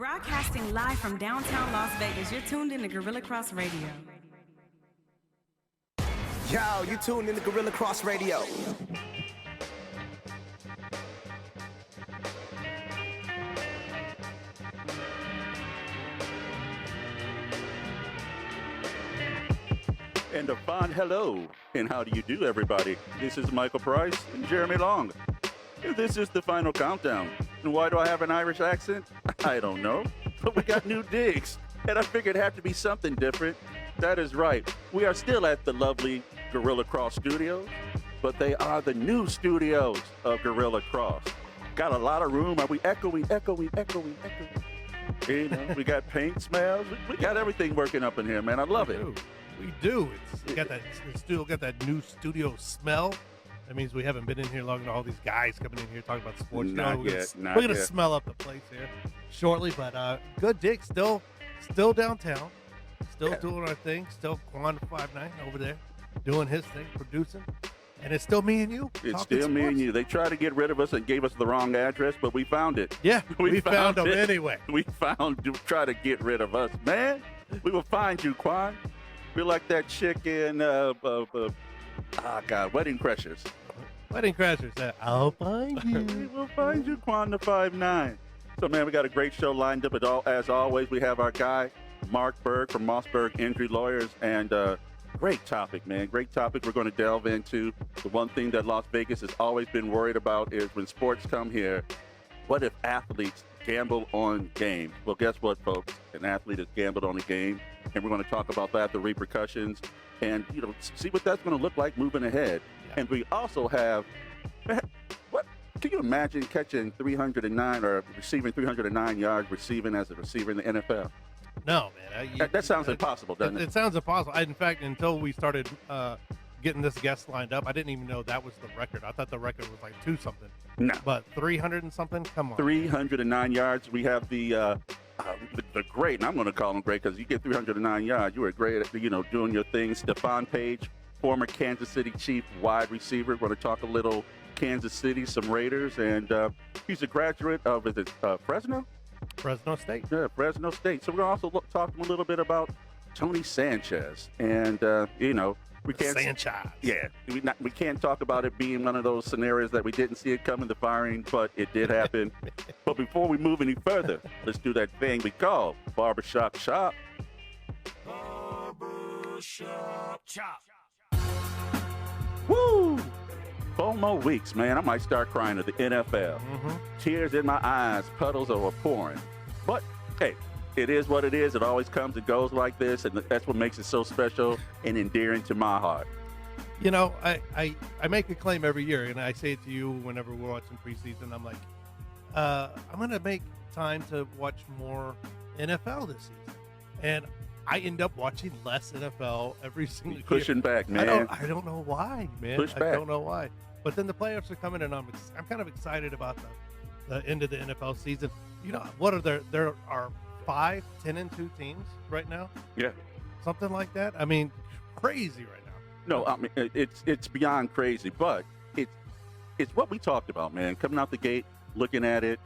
Broadcasting live from downtown Las Vegas, you're tuned in to Gorilla Cross Radio. Yo, you tuned in to Gorilla Cross Radio. And a fine hello, and how do you do, everybody? This is Michael Price and Jeremy Long. And this is the final countdown. And why do I have an Irish accent? I don't know. But we got new digs, and I figured it had to be something different. That is right. We are still at the lovely Gorilla Cross Studios, but they are the new studios of Gorilla Cross. Got a lot of room. Are we echoing? You know, we got paint smells. We got everything working up in here, man. I love it. We do. It's still got that new studio smell. That means we haven't been in here long enough. All these guys coming in here talking about sports. We're going to smell up the place here shortly, but good dick. Still downtown. Still doing our thing. Still Quan 59 over there doing his thing, producing. And it's still me and you. It's still me and you. They tried to get rid of us and gave us the wrong address, but we found it. Yeah, we found them it. anyway. We try to get rid of us. Man, we will find you, Quan. We're like that chick in, Wedding Crashers. Wedding Crashers. I'll find you. We will find you, Quan the 5'9". So, man, we got a great show lined up. As always, we have our guy, Mark Berg from Mossberg Injury Lawyers. And great topic, man. Great topic we're going to delve into. The one thing that Las Vegas has always been worried about is when sports come here, what if athletes gamble on games? Well, guess what, folks? An athlete has gambled on a game. And we're going to talk about that, the repercussions, and, you know, see what that's going to look like moving ahead. Yeah. And we also have, what? Can you imagine catching 309 or receiving 309 yards receiving as a receiver in the NFL? No, man. That sounds impossible, doesn't it? It sounds impossible. In fact, until we started getting this guest lined up, I didn't even know that was the record. I thought the record was like 2-something. No. But 300 and something? Come on. 309 yards. We have the great, and I'm going to call him great because you get 309 yards. You were great at, doing your thing. Stephone Paige, former Kansas City Chief wide receiver. We're going to talk a little Kansas City, some Raiders, and he's a graduate of, Fresno? Fresno State. Yeah, Fresno State. So we're going to also talk to him a little bit about Tony Sanchez. And, we can't. Sanchez. Yeah, we can't talk about it being one of those scenarios that we didn't see it coming, the firing, but it did happen. But before we move any further, let's do that thing we call Barbershop Chop. Barbershop Chop. Woo! 4 more weeks, man. I might start crying at the NFL. Mm-hmm. Tears in my eyes, puddles are pouring. But hey, it is what it is. It always comes and goes like this, and that's what makes it so special and endearing to my heart. You know, I make a claim every year, and I say it to you whenever we're watching preseason. I'm like, I'm going to make time to watch more NFL this season. And I end up watching less NFL every single year. Pushing back, man. I don't know why, man. Push back. I don't know why. But then the playoffs are coming, and I'm kind of excited about the end of the NFL season. You know, what are there are 5 10-2 teams right now? Yeah. Something like that. I mean, crazy right now. No, I mean, it's beyond crazy, but it's what we talked about, man. Coming out the gate, looking at it,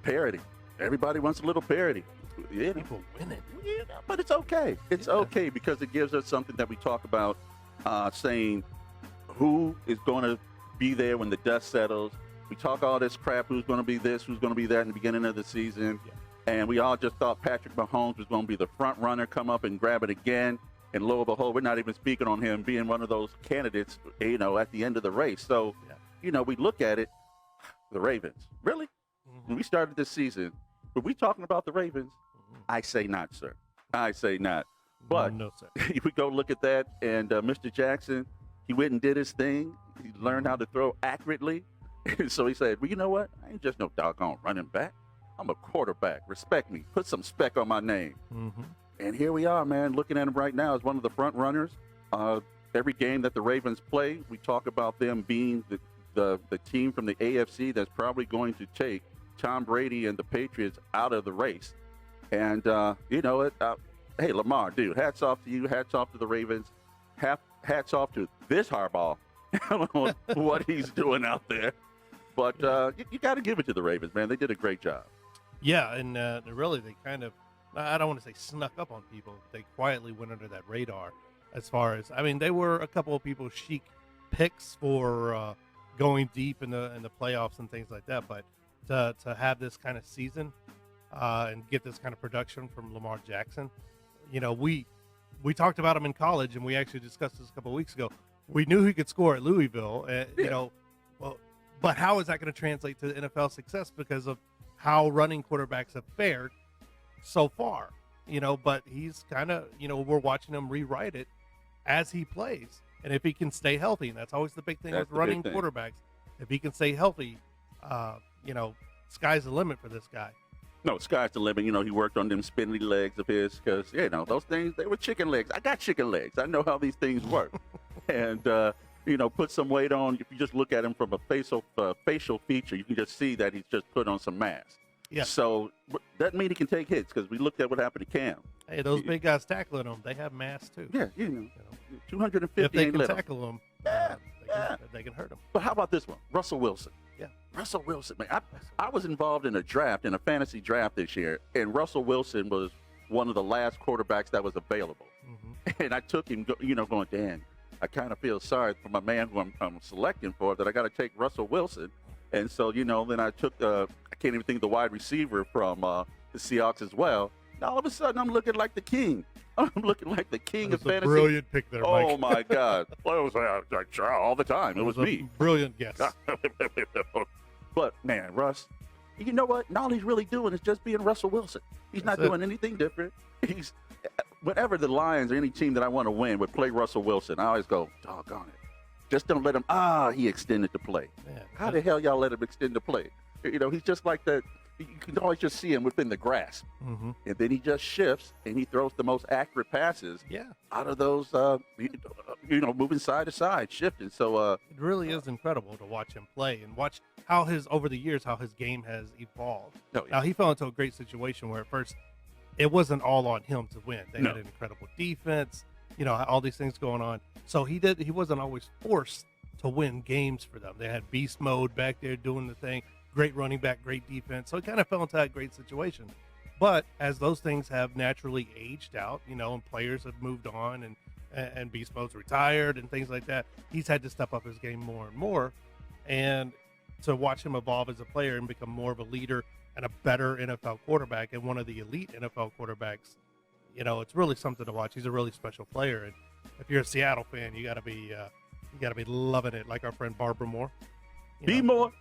parity. Everybody wants a little parity. Yeah. People winning. Yeah, but it's okay. It's okay because it gives us something that we talk about, saying who is going to be there when the dust settles. We talk all this crap, who's going to be this, who's going to be that in the beginning of the season. Yeah. And we all just thought Patrick Mahomes was going to be the front runner, come up and grab it again. And lo and behold, we're not even speaking on him being one of those candidates, at the end of the race. So, we look at it, the Ravens. Really? Mm-hmm. When we started this season, were we talking about the Ravens? Mm-hmm. I say not, sir. I say not. But no, sir. We go look at that, and Mr. Jackson, he went and did his thing. He learned how to throw accurately. And so he said, well, you know what? I ain't just no doggone running back. I'm a quarterback. Respect me. Put some spec on my name. Mm-hmm. And here we are, man, looking at him right now as one of the front runners. Every game that the Ravens play, we talk about them being the team from the AFC that's probably going to take Tom Brady and the Patriots out of the race. And, hey, Lamar, dude, hats off to you. Hats off to the Ravens. Hats off to this Harbaugh. I don't know what he's doing out there. But you got to give it to the Ravens, man. They did a great job. Yeah, and really they kind of, I don't want to say snuck up on people. They quietly went under that radar as far as, I mean, they were a couple of people chic picks for going deep in the playoffs and things like that. But to have this kind of season and get this kind of production from Lamar Jackson, we talked about him in college, and we actually discussed this a couple of weeks ago. We knew he could score at Louisville, but how is that going to translate to NFL success because of how running quarterbacks have fared so far? But he's kind of, we're watching him rewrite it as he plays. And if he can stay healthy, and that's always the big thing with running quarterbacks, if he can stay healthy, sky's the limit for this guy. No, sky's the limit. He worked on them spindly legs of his because, those things, they were chicken legs. I got chicken legs. I know how these things work. And, put some weight on. If you just look at him from a facial feature, you can just see that he's just put on some mass. Yeah. So that means he can take hits because we looked at what happened to Cam. Hey, those big guys tackling them, they have mass too. Yeah, 250. If they can tackle them, they can hurt them. But how about this one, Russell Wilson? Yeah, Russell Wilson, man. I was involved in a fantasy draft this year, and Russell Wilson was one of the last quarterbacks that was available. Mm-hmm. And I took him, going, Dan, I kind of feel sorry for my man who I'm selecting for, that I got to take Russell Wilson. And so, then I took, I can't even think of the wide receiver from the Seahawks as well. Now, all of a sudden, I'm looking like the king. I'm looking like the king of fantasy. Brilliant pick there, Mike. Oh, my God. Well, it was all the time. It was me. Brilliant guess. But, man, Russ, you know what? And all he's really doing is just being Russell Wilson. He's not doing anything different. Whenever the Lions or any team that I want to win would play Russell Wilson, I always go, doggone it. Just don't let him, he extended the play. Man, how the hell y'all let him extend the play? He's just like that. You can always just see him within the grasp. Mm-hmm. And then he just shifts, and he throws the most accurate passes out of those, moving side to side, shifting. So it really is incredible to watch him play and watch how over the years, how his game has evolved. Oh, yeah. Now, he fell into a great situation where at first it wasn't all on him to win. They had an incredible defense, all these things going on. So he wasn't always forced to win games for them. They had beast mode back there doing the thing. Great running back, great defense. So he kind of fell into that great situation. But as those things have naturally aged out, and players have moved on and beast mode's retired and things like that, he's had to step up his game more and more. And to watch him evolve as a player and become more of a leader and a better NFL quarterback and one of the elite NFL quarterbacks, it's really something to watch. He's a really special player. And if you're a Seattle fan, you gotta be loving it, like our friend Barbara Moore. Moore.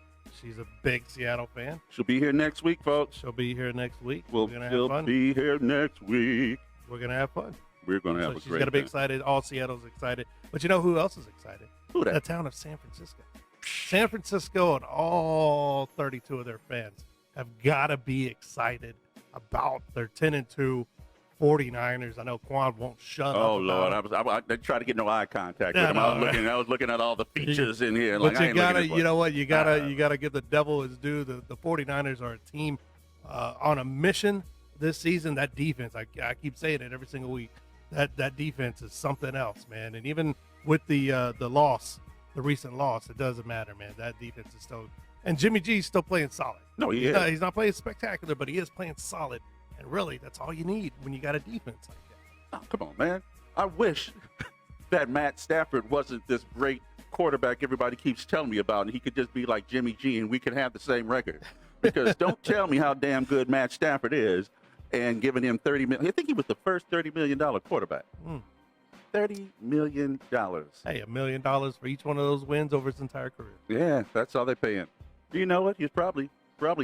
She's a big Seattle fan. She'll be here next week, folks. She'll be here next week. We're gonna have fun. Be here next week. We're gonna have fun. We're gonna have a great She's gonna be excited. All Seattle's excited. But you know who else is excited? Who that? The town of San Francisco. San Francisco and all 32 of their fans have got to be excited about their 10-2 49ers. I know Quan won't shut up. Oh, Lord. I tried to get no eye contact with him. I was looking at all the features in here. But you gotta, you know what? You gotta give the devil his due. The 49ers are a team on a mission this season. That defense, I keep saying it every single week. That defense is something else, man. And even with the recent loss, it doesn't matter, man. That defense is still, and Jimmy G's still playing solid. No, he is. He's not playing spectacular, but he is playing solid. And really, that's all you need when you got a defense like that. Oh, come on, man. I wish that Matt Stafford wasn't this great quarterback everybody keeps telling me about, and he could just be like Jimmy G, and we could have the same record. Because don't tell me how damn good Matt Stafford is, and giving him $30 million. I think he was the first $30 million quarterback. $30 million. Hey, $1 million for each one of those wins over his entire career. Yeah, that's all they pay him. You know what? He's probably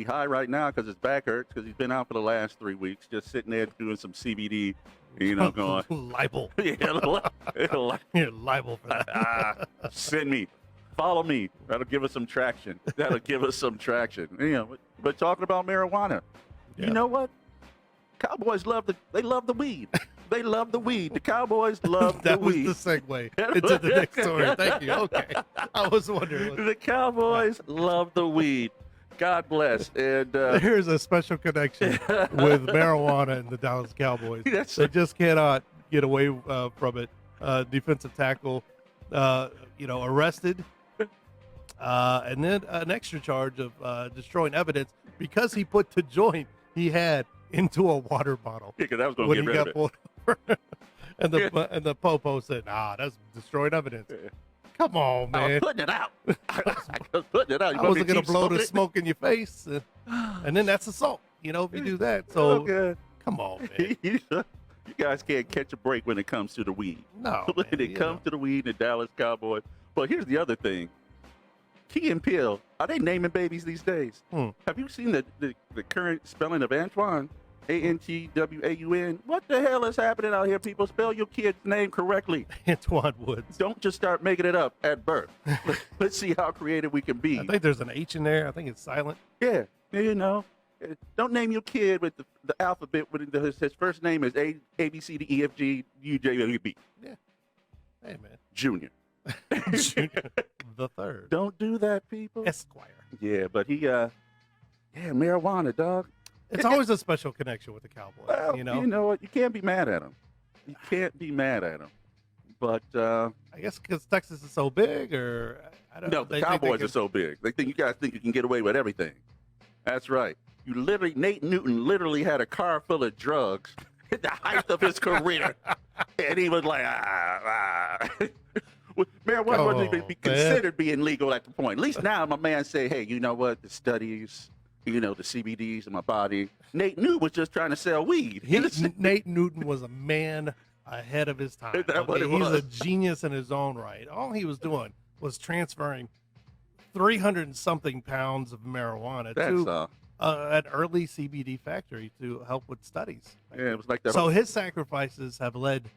high right now because his back hurts because he's been out for the last 3 weeks, just sitting there doing some CBD, going. Libel. Yeah, you're liable for that. Send me. Follow me. That'll give us some traction. But talking about marijuana, you know what? Cowboys love the weed. They love the weed. The Cowboys love the weed. That was the segue into the next story. Thank you. Okay. I was wondering. The Cowboys love the weed. God bless. And here's a special connection with marijuana and the Dallas Cowboys. They just cannot get away from it. Defensive tackle, arrested. And then an extra charge of destroying evidence because he put the joint he had into a water bottle. Yeah, because I was going when to he get rid got of it. pulled over. And the popo said, "Nah, that's destroyed evidence." Yeah. Come on, I was man. putting it out. I was putting it out. You I want me wasn't gonna keep blow the smoking it? smoke in your face, and then that's assault. You know, if you do that. So Okay. come on, man. you guys can't catch a break when it comes to the weed. No, When man, it comes to the weed and the Dallas Cowboys. But here's the other thing. Key and Peele, are they naming babies these days? Have you seen the current spelling of Antoine? Antwaun. What the hell is happening out here, people? Spell your kid's name correctly. Antoine Woods. Don't just start making it up at birth. Let's see how creative we can be. I think there's an H in there. I think it's silent. Yeah, you know. Don't name your kid with the alphabet. With his first name is A, B, C, D, E, F, G, U, J, L, U, B. Yeah. Hey, man. Junior. Junior the third. Don't do that, people. Esquire. Yeah, but he, marijuana, dog. It's always a special connection with the Cowboys. Well, you know what? You can't be mad at him. You can't be mad at him. But I guess because Texas is so big, or I don't know. no, the Cowboys are so big. They think you guys think you can get away with everything. That's right. Nate Newton literally had a car full of drugs at the height of his career, and he was like, marijuana wasn't even be considered being legal at the point. At least now, my man say, hey, you know what? The studies, the CBDs in my body. Nate Newton was just trying to sell weed. Nate Newton was a man ahead of his time. Is that what it He's was? a genius in his own right. All he was doing was transferring 300 and something pounds of marijuana to an early CBD factory to help with studies. Yeah, it was like that. So his sacrifices have led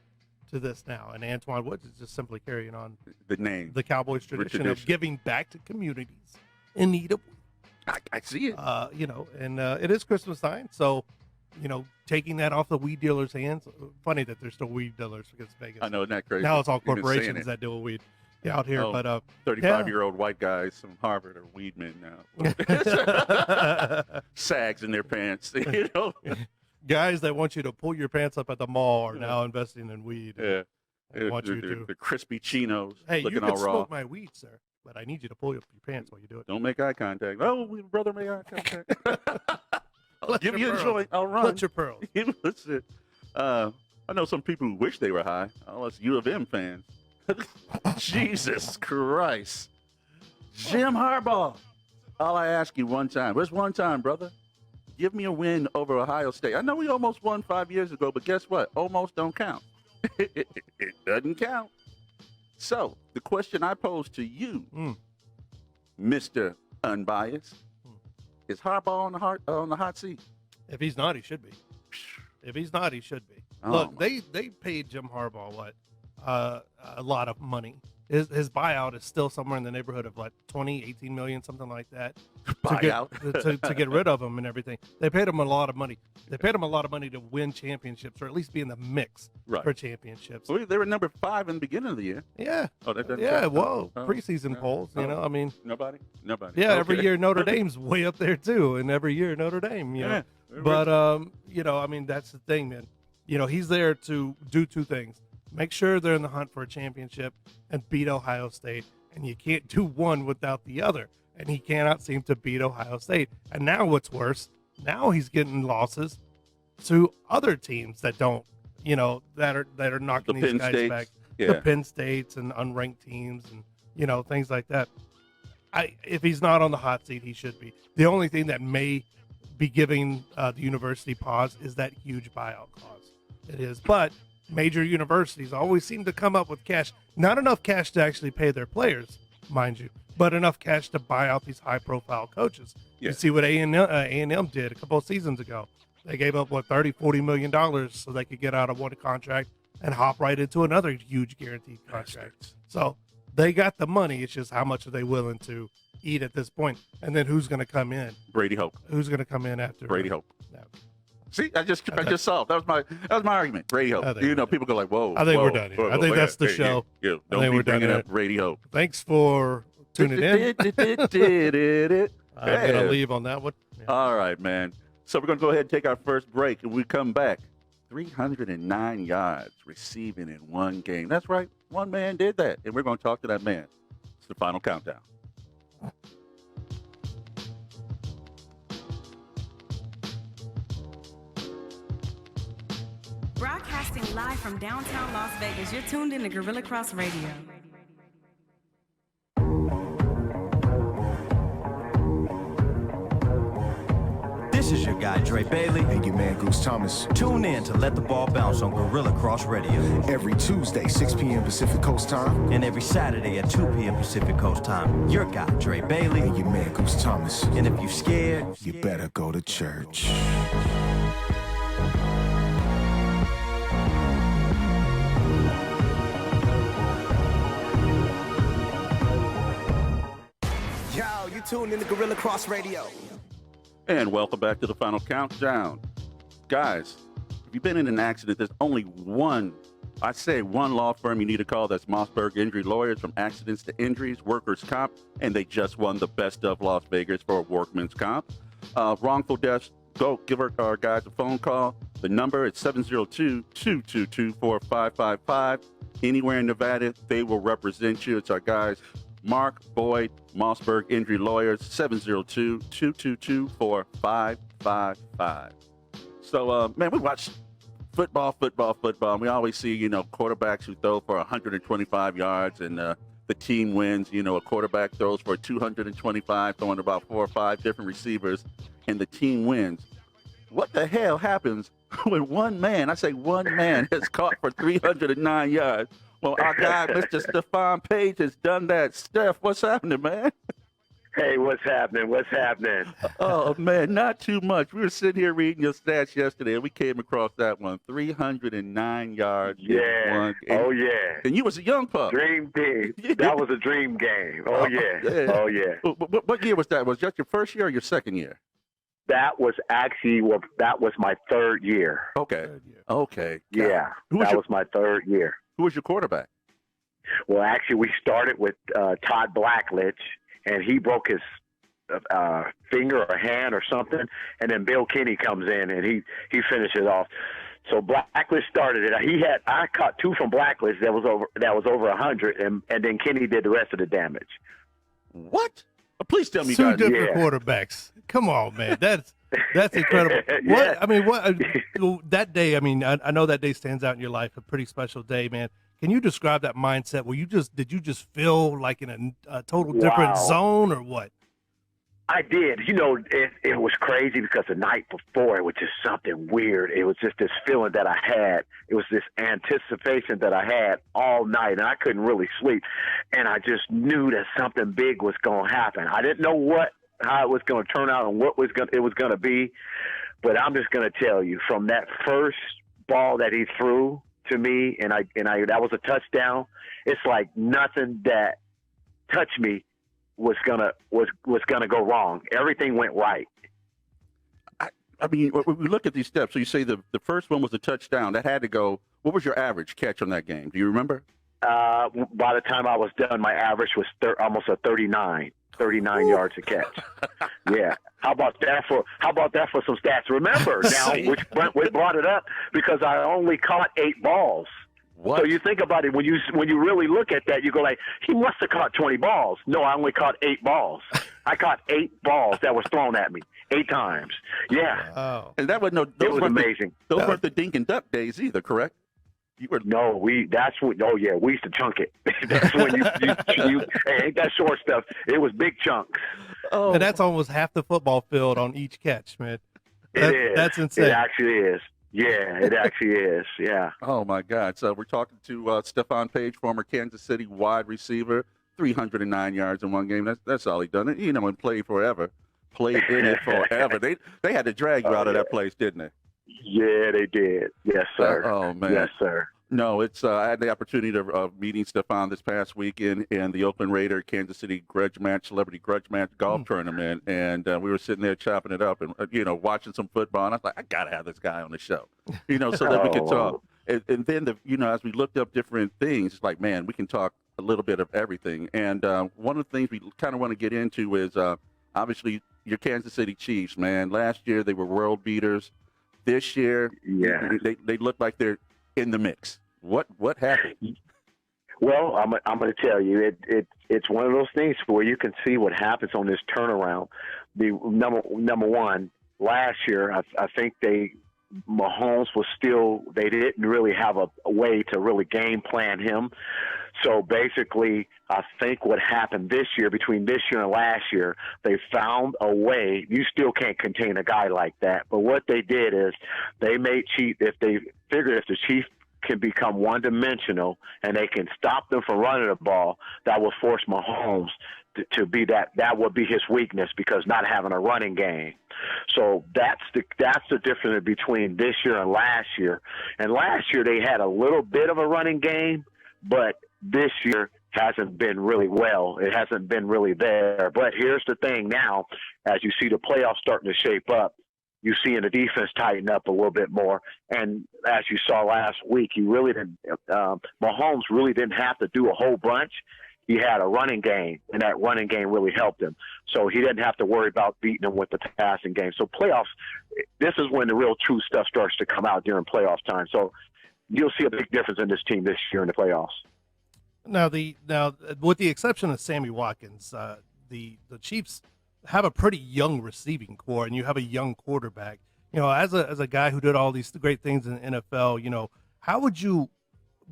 to this now, and Antoine Woods is just simply carrying on the name, the Cowboys tradition of giving back to communities in need of. I see it. It is Christmas time, so taking that off the weed dealers' hands. Funny that there's still weed dealers against Vegas. I know, isn't that crazy? Now it's all You've been saying corporations that deal with weed out here. Oh, but 35-year-old white guys from Harvard are weed men now. Sags in their pants, Guys that want you to pull your pants up at the mall are now investing in weed. Yeah. Want you to. The crispy chinos Hey, looking you all can raw. smoke my weed, sir, but I need you to pull up your pants while you do it. Don't make eye contact. Oh, brother, make eye contact. I'll give you a pearls. joint. I'll run. Clutch your pearls. That's it. I know some people who wish they were high. All us U of M fans. Jesus Christ. Jim Harbaugh. All I ask you one time. Where's one time, brother? Give me a win over Ohio State. I know we almost won 5 years ago, but guess what? Almost don't count. It doesn't count. So, the question I pose to you, Mr. Unbiased, is Harbaugh on the hot seat? If he's not, he should be. If he's not, he should be. Oh, Look, they paid Jim Harbaugh a lot of money. His buyout is still somewhere in the neighborhood of like 20, 18 million, something like that. To get rid of him and everything. They paid him a lot of money. They paid him a lot of money to win championships, or at least be in the mix for championships. Well, they were number 5 in the beginning of the year. Yeah. Oh, that doesn't yeah, count? Oh, preseason polls, I mean. Nobody? Yeah, Okay. every year Notre Dame's way up there too, and every year Notre Dame, Yeah. But, I mean, that's the thing, man. He's there to do two things. Make sure they're in the hunt for a championship and beat Ohio State. And you can't do one without the other. And he cannot seem to beat Ohio State. And now what's worse, now he's getting losses to other teams that don't, that are knocking The these Penn guys States. back. Yeah. The Penn States and unranked teams and, things like that. If he's not on the hot seat, he should be. The only thing that may be giving the university pause is that huge buyout clause. It is. But major universities always seem to come up with cash. Not enough cash to actually pay their players, mind you, but enough cash to buy out these high-profile coaches. Yeah. You see what A&M did a couple of seasons ago. They gave up, $30, $40 million so they could get out of one contract and hop right into another huge guaranteed contract. So they got the money. It's just how much are they willing to eat at this point? And then who's going to come in? Brady Hope. Who's going to come in after? Brady Hope. Yeah. See, I just solved. That was my argument. Brady Hope. People go like, whoa. I think whoa, we're done here. whoa, I think whoa, that's the yeah, show. Yeah. I Don't think be we're done bringing here. up Brady Hope. Thanks for tuning in. I'm going to leave on that one. Yeah. All right, man. So we're going to go ahead and take our first break, and we come back. 309 yards receiving in one game. That's right. One man did that, and we're going to talk to that man. It's the final countdown. Broadcasting live from downtown Las Vegas, you're tuned in to Gorilla Cross Radio. This is your guy, Dre Bailey. And your man, Goose Thomas. Tune in to Let the Ball Bounce on Gorilla Cross Radio. Every Tuesday, 6 p.m. Pacific Coast time. And every Saturday at 2 p.m. Pacific Coast time. Your guy, Dre Bailey. And your man, Goose Thomas. And if you're scared, you better go to church. Yo, you tuned in to Gorilla Cross Radio. And welcome back to the final countdown. Guys, if you've been in an accident, there's only one law firm you need to call. That's Mossberg Injury Lawyers. From accidents to injuries, workers' comp, and they just won the Best of Las Vegas for workman's comp. Wrongful deaths, go give our guys a phone call. The number is 702-222-4555. Anywhere in Nevada, they will represent you. It's our guys, Mark Boyd, Mossberg Injury Lawyers, 702-222-4555. So, man, we watch football, and we always see, quarterbacks who throw for 125 yards and the team wins. A quarterback throws for 225, throwing about 4 or 5 different receivers, and the team wins. What the hell happens when one man is caught for 309 yards? Well, our guy, Mr. Stephone Paige, has done that. Steph, what's happening, man? Hey, what's happening? Oh, man, not too much. We were sitting here reading your stats yesterday, and we came across that one. 309 yards. Yeah. Oh, yeah. And you was a young pup. Dream big. That was a dream game. Oh, yeah. Oh, yeah. What year was that? Was that your first year or your second year? That was my third year. Okay. Yeah, that was my third year. Who was your quarterback? Well, actually, we started with Todd Blackledge, and he broke his finger or hand or something, and then Bill Kinney comes in, and he finishes off. So Blackledge started it. I caught 2 from Blackledge that was over 100, and then Kinney did the rest of the damage. What? Please tell me, Two guys. different quarterbacks. Come on, man. That's incredible. Yeah. That day, I know that day stands out in your life, a pretty special day, man. Can you describe that mindset? Did you just feel like in a total different zone or what? I did. It was crazy because the night before it was just something weird. It was just this feeling that I had. It was this anticipation that I had all night, and I couldn't really sleep. And I just knew that something big was going to happen. I didn't know how it was going to turn out and what it was going to be, but I'm just going to tell you, from that first ball that he threw to me, and that was a touchdown. It's like nothing that touched me was gonna go wrong. Everything went right. When we look at these steps, so you say the first one was a touchdown. That had to go. What was your average catch on that game? Do you remember? By the time I was done, my average was almost a 39 yards a catch. Yeah. How about that for some stats? Remember now, we brought it up because I only caught 8 balls. What? So you think about it, when you really look at that, you go like, he must have caught 20 balls. No, I only caught 8 balls. I caught 8 balls that was thrown at me 8 times. Yeah. Oh. And that was it was amazing. Those weren't the dink and duck days either, correct? We used to chunk it. That's when you ain't that short stuff. It was big chunks. Oh. And that's almost half the football field on each catch, man. It is. That's insane. It actually is. Yeah, it actually is. Yeah. Oh, my God. So we're talking to Stephone Paige, former Kansas City wide receiver, 309 yards in one game. That's all he done. And played forever. Played in it forever. They had to drag you out of that place, didn't they? Yeah, they did. Yes, sir. Oh, man. Yes, sir. No, it's I had the opportunity of meeting Stephone this past weekend in the Oakland Raider Kansas City Celebrity Grudge Match golf tournament, and we were sitting there chopping it up and watching some football. And I was like, I gotta have this guy on the show, so that we can talk. And then as we looked up different things, it's like, man, we can talk a little bit of everything. And one of the things we kind of want to get into is obviously your Kansas City Chiefs, man. Last year they were world beaters. This year, they look like they're in the mix. What happened? Well, I'm going to tell you, it's one of those things where you can see what happens on this turnaround. The number one last year, I think they Mahomes was still, they didn't really have a way to really game plan him. So basically, I think what happened this year, between this year and last year, they found a way. You still can't contain a guy like that. But what they did is they made Chief, if they figured if the Chief can become one-dimensional and they can stop them from running the ball, that will force Mahomes to be that would be his weakness, because not having a running game. So that's the difference between this year and last year. And last year they had a little bit of a running game, but this year hasn't been really well. It hasn't been really there. But here's the thing now, as you see the playoffs starting to shape up, you're seeing the defense tighten up a little bit more. And as you saw last week, Mahomes really didn't have to do a whole bunch. He had a running game, and that running game really helped him. So he didn't have to worry about beating him with the passing game. So playoffs, this is when the real true stuff starts to come out during playoff time. So you'll see a big difference in this team this year in the playoffs. Now, with the exception of Sammy Watkins, the Chiefs have a pretty young receiving core, and you have a young quarterback. You know, as a guy who did all these great things in the NFL, you know, how would you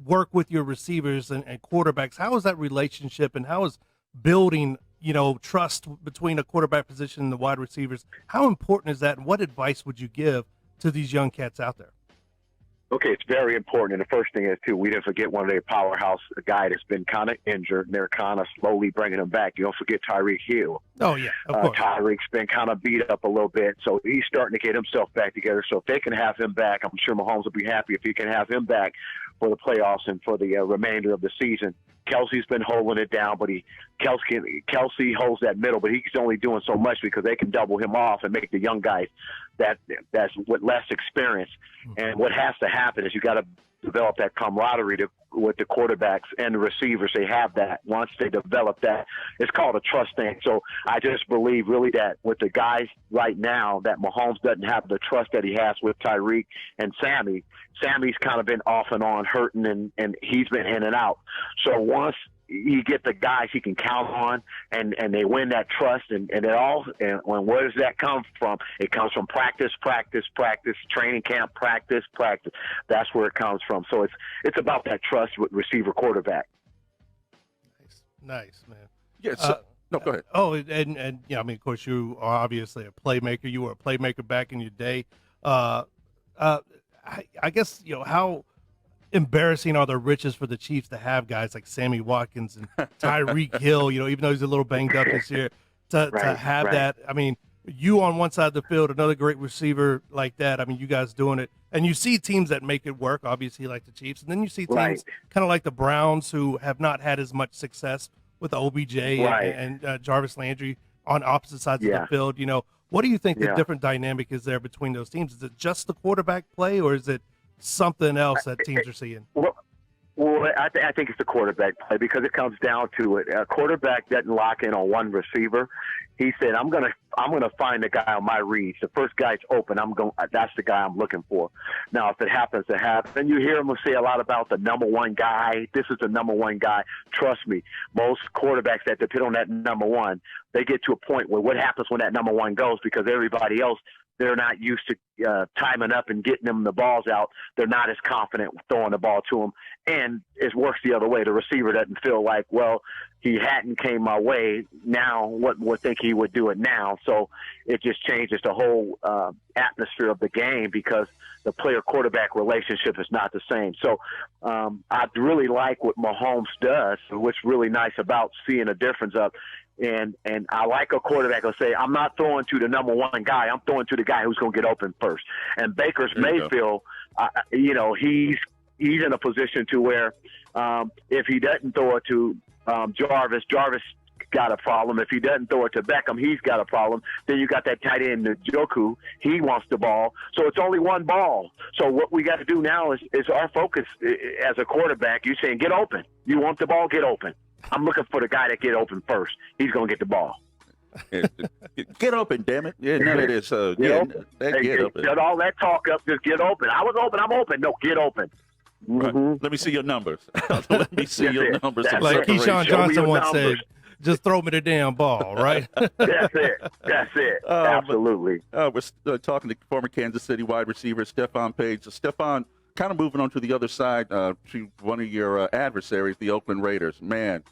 work with your receivers and quarterbacks? How is that relationship, and how is building, you know, trust between a quarterback position and the wide receivers? How important is that, and what advice would you give to these young cats out there? Okay, it's very important. And the first thing is, too, we didn't forget one of their powerhouse, a guy that's been kind of injured, and they're kind of slowly bringing him back. You don't forget Tyreek Hill. Oh, yeah, of course. Tyreek's been kind of beat up a little bit, so he's starting to get himself back together. So if they can have him back, I'm sure Mahomes will be happy if he can have him back for the playoffs and for the remainder of the season. Kelsey's been holding it down, but Kelsey holds that middle, but he's only doing so much because they can double him off and make the young guys that's with less experience. And what has to happen is you got to develop that camaraderie with the quarterbacks and the receivers. They have that. Once they develop that, it's called a trust thing. So I just believe really that with the guys right now, that Mahomes doesn't have the trust that he has with Tyreek and Sammy. Sammy's kind of been off and on hurting, and he's been in and out. So once you get the guys he can count on, and they win that trust, and where does that come from? It comes from practice, training camp, practice. That's where it comes from. So it's about that trust with receiver quarterback. Nice, man. Yeah. No, go ahead. Oh, and yeah, I mean, of course, you are obviously a playmaker. You were a playmaker back in your day. I guess, you know, how embarrassing are the riches for the Chiefs to have guys like Sammy Watkins and Tyreek Hill, you know, even though he's a little banged up this year, to have that. I mean, you on one side of the field, another great receiver like that. I mean, you guys doing it. And you see teams that make it work, obviously, like the Chiefs. And then you see teams kind of like the Browns, who have not had as much success with OBJ and Jarvis Landry on opposite sides of the field. You know, what do you think the different dynamic is there between those teams? Is it just the quarterback play, or is it something else that teams are seeing? Well, I think it's the quarterback play, because it comes down to it. A quarterback doesn't lock in on one receiver. He said, "I'm gonna find the guy on my reads. The first guy's open. That's the guy I'm looking for." Now, if it happens to happen, you hear him say a lot about the number one guy. This is the number one guy. Trust me, most quarterbacks that depend on that number one, they get to a point where what happens when that number one goes, because everybody else, they're not used to timing up and getting them the balls out. They're not as confident throwing the ball to them. And it works the other way. The receiver doesn't feel like, well, he hadn't came my way. Now what would think he would do it now? So it just changes the whole atmosphere of the game, because the player-quarterback relationship is not the same. So I really like what Mahomes does, what's really nice about seeing a difference of. And I like a quarterback who'll say, I'm not throwing to the number one guy. I'm throwing to the guy who's going to get open first. And Baker's Mayfield, you know, he's in a position to where if he doesn't throw it to Jarvis got a problem. If he doesn't throw it to Beckham, he's got a problem. Then you got that tight end, Njoku. He wants the ball. So it's only one ball. So what we got to do now is our focus as a quarterback. You're saying, get open. You want the ball, get open. I'm looking for the guy that get open first. He's going to get the ball. Get open, damn it. Yeah, no, it is. Get open. Shut all that talk up. Just get open. I was open. I'm open. No, get open. Right. Let me see your numbers. Let me see your numbers. Like Keyshawn Johnson once said, Just throw me the damn ball, right? That's it. Absolutely. We're talking to former Kansas City wide receiver Stephone Paige. So Stephone, kind of moving on to the other side, to one of your adversaries, the Oakland Raiders. Man,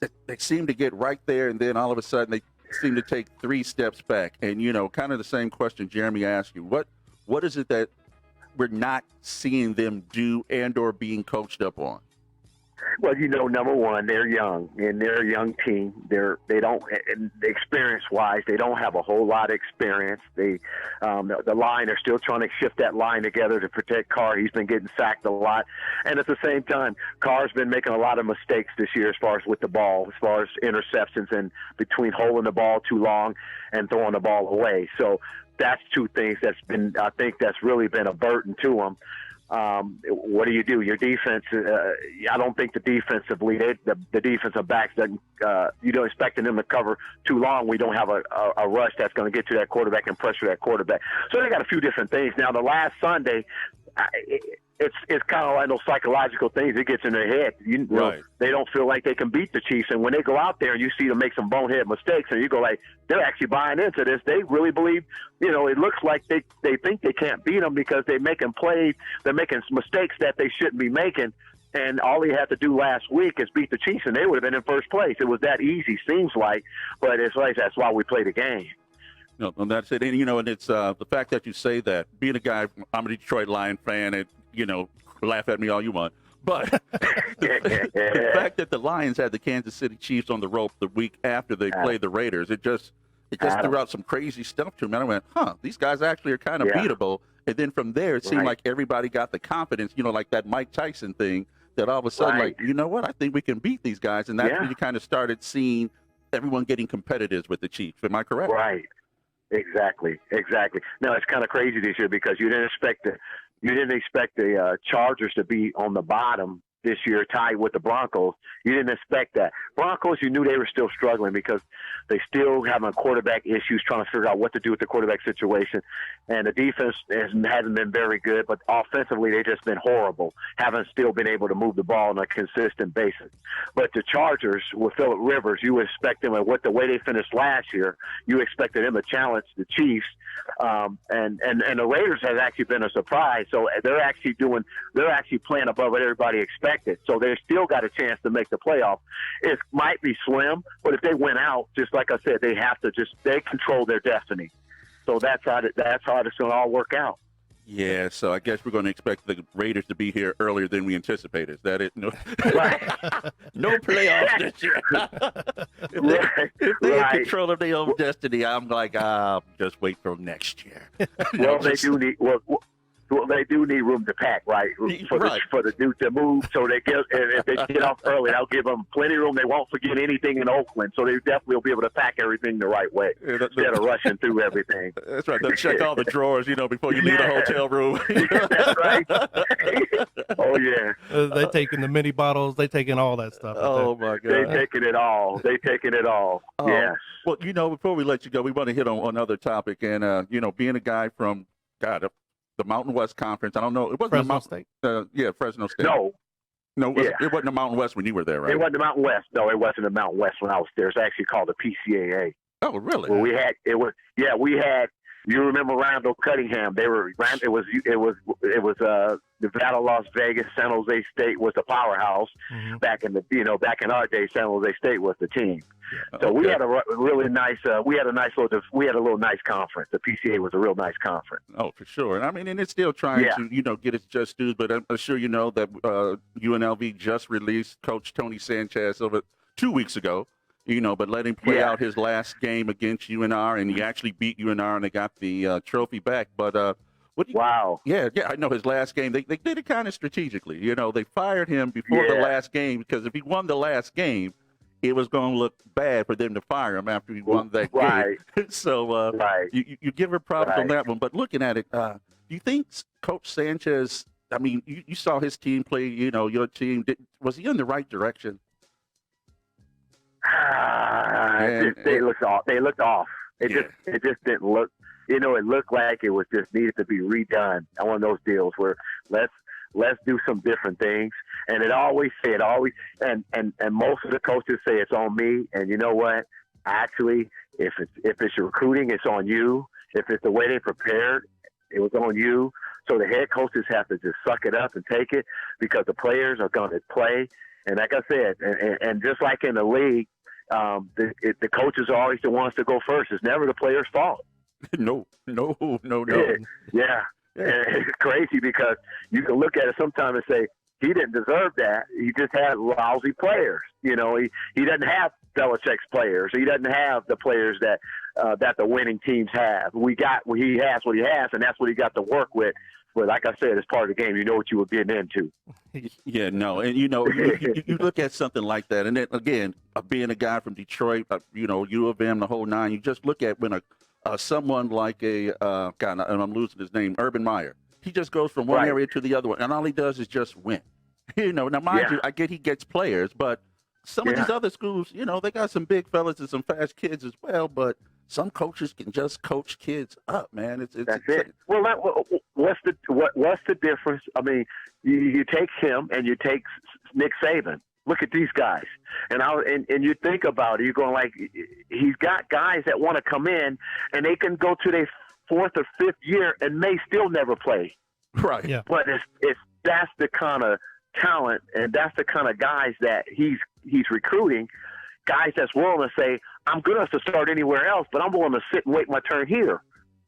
they seem to get right there, and then all of a sudden they seem to take 3 steps back. And, kind of the same question Jeremy asked you. What is it that we're not seeing them do and or being coached up on? Well, number one, they're young, and they're a young team. They don't, experience-wise, they don't have a whole lot of experience. The line, they're still trying to shift that line together to protect Carr. He's been getting sacked a lot, and at the same time, Carr's been making a lot of mistakes this year as far as with the ball, as far as interceptions and between holding the ball too long and throwing the ball away. So that's 2 things I think that's really been a burden to them. What do? Your defense, I don't think the defensively, the defensive backs, you don't expect them to cover too long. We don't have a rush that's going to get to that quarterback and pressure that quarterback. So they got a few different things. Now, the last Sunday, it's kind of like those psychological things. It gets in their head. Right. They don't feel like they can beat the Chiefs. And when they go out there and you see them make some bonehead mistakes, and you go like, they're actually buying into this. They really believe, it looks like they think they can't beat them because they're making plays. They're making mistakes that they shouldn't be making. And all he had to do last week is beat the Chiefs, and they would have been in first place. It was that easy, seems like. But it's like that's why we play the game. No, and that's it. And, and it's the fact that you say that. Being a guy, I'm a Detroit Lion fan, and, laugh at me all you want. But the fact that the Lions had the Kansas City Chiefs on the rope the week after they played the Raiders, it just threw out some crazy stuff to me. And I went, these guys actually are kind of beatable. And then from there, it seemed like everybody got the confidence, like that Mike Tyson thing, that all of a sudden, like, you know what, I think we can beat these guys. And that's when you kind of started seeing everyone getting competitive with the Chiefs. Am I correct? Right. Exactly. No, it's kind of crazy this year because you didn't expect the Chargers to be on the bottom this year, tied with the Broncos. You didn't expect that. Broncos, you knew they were still struggling because they still having quarterback issues, trying to figure out what to do with the quarterback situation. And the defense hasn't been very good, but offensively they've just been horrible, haven't still been able to move the ball on a consistent basis. But the Chargers with Phillip Rivers, you would expect them, with the way they finished last year, you expected them to challenge the Chiefs. And the Raiders has actually been a surprise. So they're actually playing above what everybody expected. So they still got a chance to make the playoff. It might be slim, but if they win out, just like I said, they control their destiny. So that's how it's going to all work out. Yeah, so I guess we're going to expect the Raiders to be here earlier than we anticipated. Is that it? No, no playoffs this year. If they in control of their own destiny, I'm like, just wait till next year. Well, they do need room to pack, right? For the Duke to move, so if they get off early, they'll give them plenty of room. They won't forget anything in Oakland, so they definitely will be able to pack everything the right way instead of rushing through everything. That's right. They'll check all the drawers, before you leave the hotel room. That's right. Oh yeah. They taking the mini bottles. They taking all that stuff. Oh my God. They taking it all. Yes. Well, before we let you go, we want to hit on another topic, and being a guy from the Mountain West Conference. I don't know. It wasn't Fresno State. Fresno State. No, it wasn't the Mountain West when you were there, right? It wasn't the Mountain West. No, it wasn't the Mountain West when I was there. It's actually called the PCAA. Oh, really? Well, we had. You remember Randall Cunningham? It was Nevada, Las Vegas, San Jose State was the powerhouse. Mm-hmm. Back in our day, San Jose State was the team. Yeah, so we had a really nice, we had a little nice conference. The PCA was a real nice conference. Oh, for sure. And it's still trying to, get its just dues, but I'm sure you know that UNLV just released Coach Tony Sanchez over 2 weeks ago, but let him play out his last game against UNR, and he actually beat UNR, and they got the trophy back. But wow. Yeah, I know his last game. They did it kind of strategically. They fired him before the last game because if he won the last game, it was going to look bad for them to fire him after he won that game. So you give her props on that one. But looking at it, do you think Coach Sanchez, you saw his team play, your team, was he in the right direction? They looked off. It just didn't look. It looked like it was just needed to be redone. On one of those deals where let's let's do some different things. And and most of the coaches say it's on me. And you know what? Actually, if it's your recruiting, it's on you. If it's the way they prepared, it was on you. So the head coaches have to just suck it up and take it, because the players are going to play. And like I said, and just like in the league, the coaches are always the ones to go first. It's never the player's fault. No. Yeah. It's crazy, because you can look at it sometimes and say, he didn't deserve that. He just had lousy players. You know, he doesn't have Belichick's players. He doesn't have the players that the winning teams have. He has what he has, and that's what he got to work with. But like I said, it's part of the game. You know what you were getting into. Yeah, no. And, you know, you look at something like that. And then, again, being a guy from Detroit, you know, U of M, the whole nine, you just look at when someone like God, and I'm losing his name, Urban Meyer, he just goes from one area to the other one, and all he does is just win. You know, now, mind you, I get he gets players, but some of these other schools, you know, they got some big fellas and some fast kids as well, but some coaches can just coach kids up, man. That's it. Well, what's the difference? I mean, you take him and you take Nick Saban. Look at these guys, and you think about it. You're going like, he's got guys that want to come in, and they can go to their fourth or fifth year and may still never play. Right. Yeah. But that's the kind of talent, and that's the kind of guys that he's recruiting. Guys that's willing to say, I'm good enough to start anywhere else, but I'm willing to sit and wait my turn here.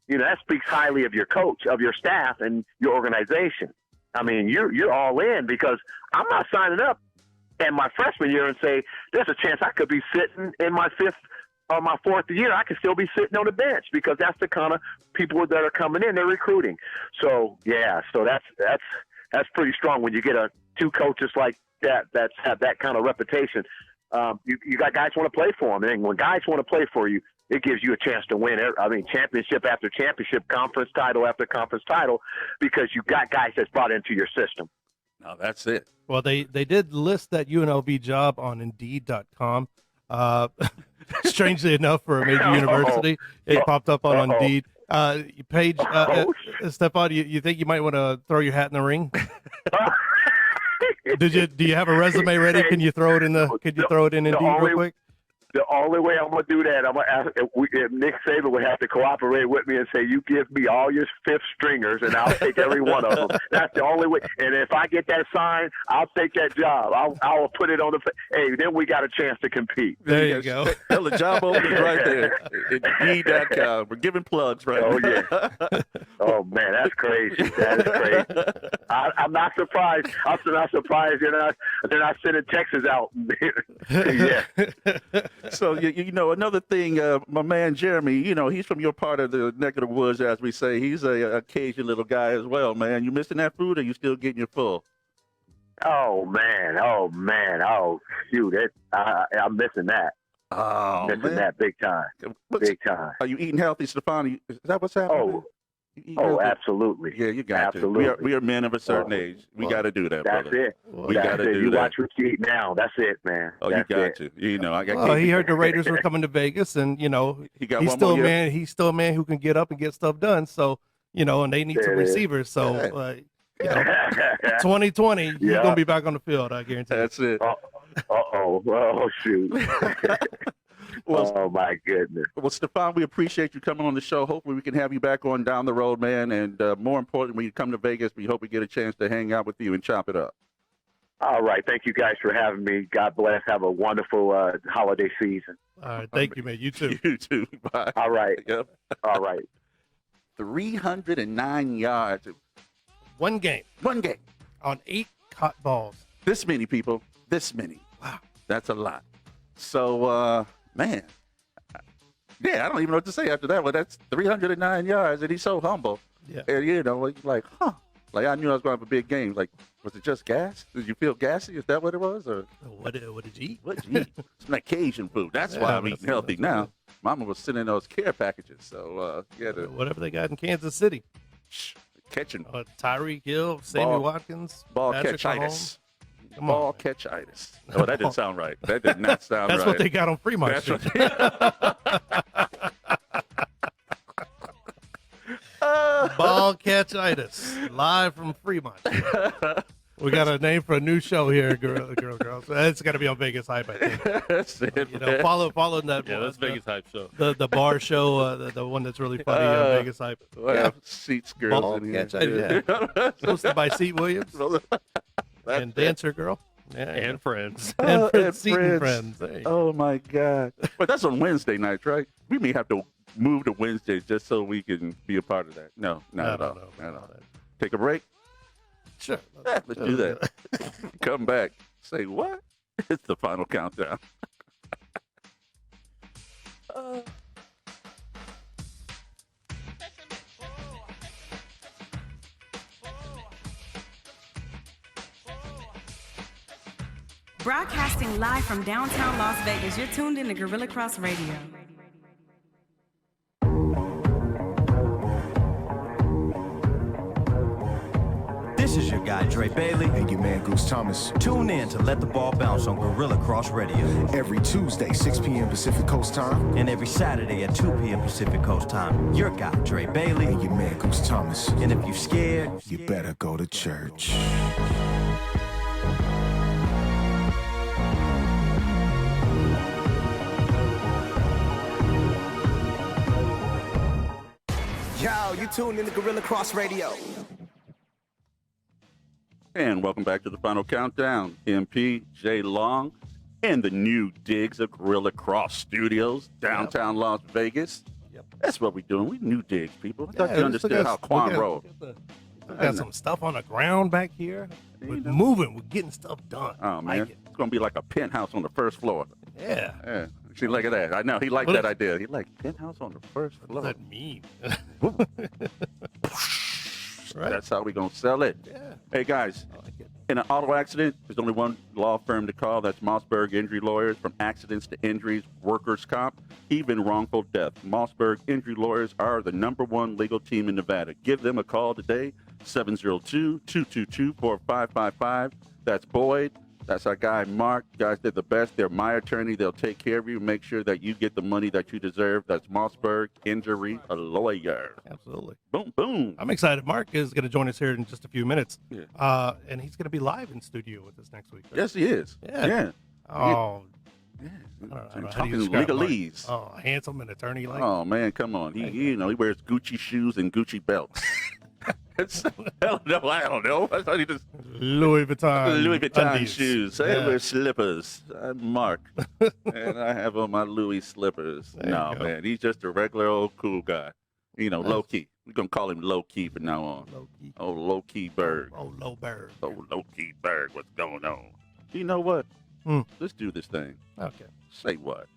You know, that speaks highly of your coach, of your staff, and your organization. I mean, you're all in, because I'm not signing up in my freshman year and say, there's a chance I could be sitting in my fifth or my fourth year. I could still be sitting on the bench, because that's the kind of people that are coming in, they're recruiting. So, yeah, so that's pretty strong when you get two coaches like that have that kind of reputation. You got guys want to play for them, and when guys want to play for you, it gives you a chance to win. I mean, championship after championship, conference title after conference title, because you got guys that's brought into your system. No, that's it. Well, they did list that UNLV job on Indeed.com. Strangely enough, for a major university, it popped up on Indeed. Paige, Stephone, you think you might want to throw your hat in the ring? Do you have a resume ready? Can you throw it in Indeed real quick? The only way I'm going to do that, I'm going to ask if Nick Saban would have to cooperate with me and say, you give me all your fifth stringers, and I'll take every one of them. That's the only way. And if I get that sign, I'll take that job. I'll put it on the – hey, then we got a chance to compete. There you go. Hell, the job openings right there. Indeed.com. We're giving plugs right now. Oh, yeah. Oh, man, that's crazy. That is crazy. I'm not surprised. I'm not surprised they're not sending Texas out. Yeah. So, you know, another thing, my man Jeremy, you know, he's from your part of the neck of the woods, as we say. He's a Cajun little guy as well, man. You missing that food, or you still getting your full? Oh, man. Oh, shoot. I'm missing that. Oh, missing that big time. Big time. Are you eating healthy, Stephone? Is that what's happening? Absolutely. Yeah, you got absolutely. to. We are men of a certain age. We got to do that, that's brother. It. We got to do that. You watch what you eat now. That's it, man. Oh, that's you got to. You know, he heard the Raiders were coming to Vegas, and, you know, he's still a man who can get up and get stuff done. So, you know, and they need some receivers. So, you know, 2020, he's going to be back on the field, I guarantee. That's it. Oh, shoot. Well, oh, my goodness. Well, Stephone, we appreciate you coming on the show. Hopefully we can have you back on down the road, man. And more importantly, when you come to Vegas, we hope we get a chance to hang out with you and chop it up. All right. Thank you guys for having me. God bless. Have a wonderful holiday season. All right. Thank you, man. You too. You too. Bye. All right. Yep. All right. 309 yards. One game. On 8 caught balls. This many, people. This many. Wow. That's a lot. So, man, yeah, I don't even know what to say after that. Well, that's 309 yards, and he's so humble. Yeah. And, you know, like, like I knew I was going to have a big game. Like, was it just gas? Did you feel gassy? Is that what it was? Or what did you eat? What did you eat? Some like Cajun food. That's why I'm eating healthy now. Good. Mama was sending those care packages. So, whatever they got in Kansas City. Catching. Tyreek Hill, Sammy Watkins. Ball catchitis. Ball catchitis. Oh, that didn't sound right. That did not sound That's right. what they got on Fremont Street. Ball catchitis, live from Fremont. We got a name for a new show here, girls. It's got to be on Vegas Hype, I think. That's it, man. Follow that. Yeah, that's Vegas Hype show. The bar show, the one that's really funny, Vegas Hype. We'll have Seats girls Ball in here. catchitis, yeah. Hosted by Seat Williams and Dancer Girl. Yeah, And friends. and Seaton friends. Hey. Oh my God! But that's on Wednesday nights, right? We may have to move to Wednesday just so we can be a part of that. No, not at all. Not at all. Take a break. Sure. Let's do that. Come back. Say what? It's the final countdown. Broadcasting live from downtown Las Vegas, you're tuned in to Gorilla Cross Radio. This is your guy, Dre Bailey. And your man, Goose Thomas. Tune in to Let the Ball Bounce on Gorilla Cross Radio. Every Tuesday, 6 p.m. Pacific Coast time. And every Saturday at 2 p.m. Pacific Coast time. Your guy, Dre Bailey. And your man, Goose Thomas. And if you're scared, You better go to church. Yo, you tuned in to Gorilla Cross Radio. And welcome back to the final countdown. MP, J Long, and the new digs of Gorilla Cross Studios, downtown Las Vegas. Yep. That's what we're doing. We new digs, people. I thought Yeah, you just look understood at how us. Quan Look at- rolled. We got some stuff on the ground back here. We're moving. We're getting stuff done. Oh, man. Like it. It's going to be like a penthouse on the first floor. Yeah. Yeah. See, look at that. I know. He liked What that is- idea. He liked penthouse on the first What floor. does that mean? Right. That's how we're going to sell it. Yeah. Hey, guys. I like it. In an auto accident, there's only one law firm to call. That's Mossberg Injury Lawyers. From accidents to injuries, workers' comp, even wrongful death. Mossberg Injury Lawyers are the #1 legal team in Nevada. Give them a call today, 702-222-4555. That's Boyd. That's our guy, Mark. Guys, they're the best. They're my attorney. They'll take care of you, make sure that you get the money that you deserve. That's Mossberg Injury Lawyer. Absolutely. Boom, boom. I'm excited. Mark is going to join us here in just a few minutes. Yeah. And he's going to be live in studio with us next week. Right? Yes, he is. Yeah. Yeah. Oh, Yeah. I don't know I'm how do talking you describe Mark? legalese. Oh, handsome and attorney like. Oh man, come on. He wears Gucci shoes and Gucci belts. Hell no, I don't know. I thought he just Louis Vuitton. undies. shoes. I Yeah. wear slippers. I'm Mark, and I have on my Louis slippers. There you No go. man, he's just a regular old cool guy. You know, low key. We're gonna call him low key from now on. Low key. Oh, low key Berg. Oh, low bird. Oh, low key Berg. What's going on? You know what? Hmm. Let's do this thing. Okay. Say what?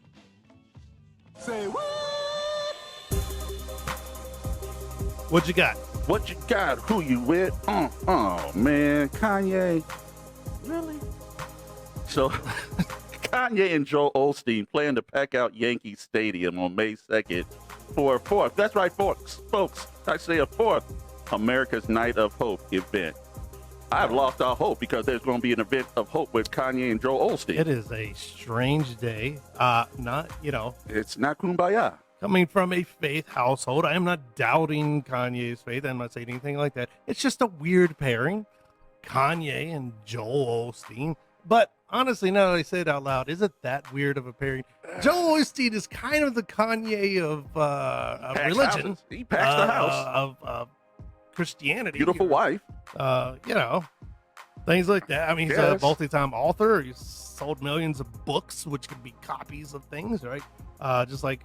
What you got? What you got? Who you with? Oh man, Kanye. Really? So, Kanye and Joel Osteen plan to pack out Yankee Stadium on May 2nd for a fourth. That's right, folks. I say a fourth America's Night of Hope event. I've lost all hope because there's going to be an event of hope with Kanye and Joel Osteen. It is a strange day. It's not kumbaya. Coming from a faith household, I am not doubting Kanye's faith. I'm not saying anything like that. It's just a weird pairing, Kanye and Joel Osteen. But honestly, now that I say it out loud, is it that weird of a pairing? Joel Osteen is kind of the Kanye of Packs religion. houses. He packs the house. Of Christianity. Beautiful wife. Things like that. I mean, he's Yes. a multi-time author. He's sold millions of books, which could be copies of things, right? Just like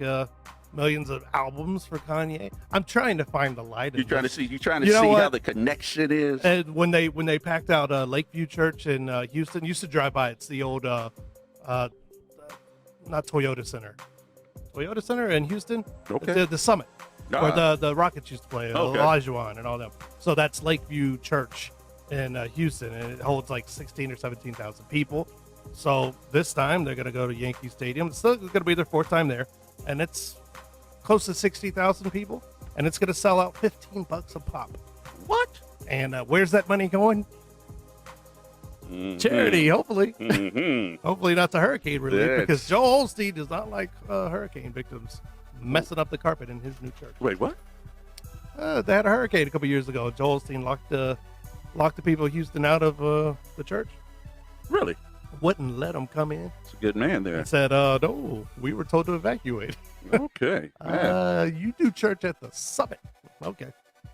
millions of albums for Kanye. I'm trying to find the light. You're trying to see. You're trying to You know see what? how the connection is. And when they packed out Lakeview Church in Houston, used to drive by. It's the old not Toyota Center. Toyota Center in Houston. Okay. The Summit. Where the Rockets used to play, Okay. Olajuwon and all them. So that's Lakeview Church in Houston, and it holds like 16 or 17,000 people. So this time they're going to go to Yankee Stadium. It's still going to be their fourth time there, and it's close to 60,000 people, and it's going to sell out $15 a pop. What? And where's that money going? Mhm. Charity, hopefully. Mhm. Hopefully not to hurricane relief, That's- because Joel Osteen does not like hurricane victims messing up the carpet in his new church. Wait, what? They had a hurricane a couple years ago. Joel Osteen locked the people of Houston out of the church. Really? Wouldn't let them come in. It's a good man there. And said, no, we were told to evacuate. Okay. Man. You do church at the summit. Okay.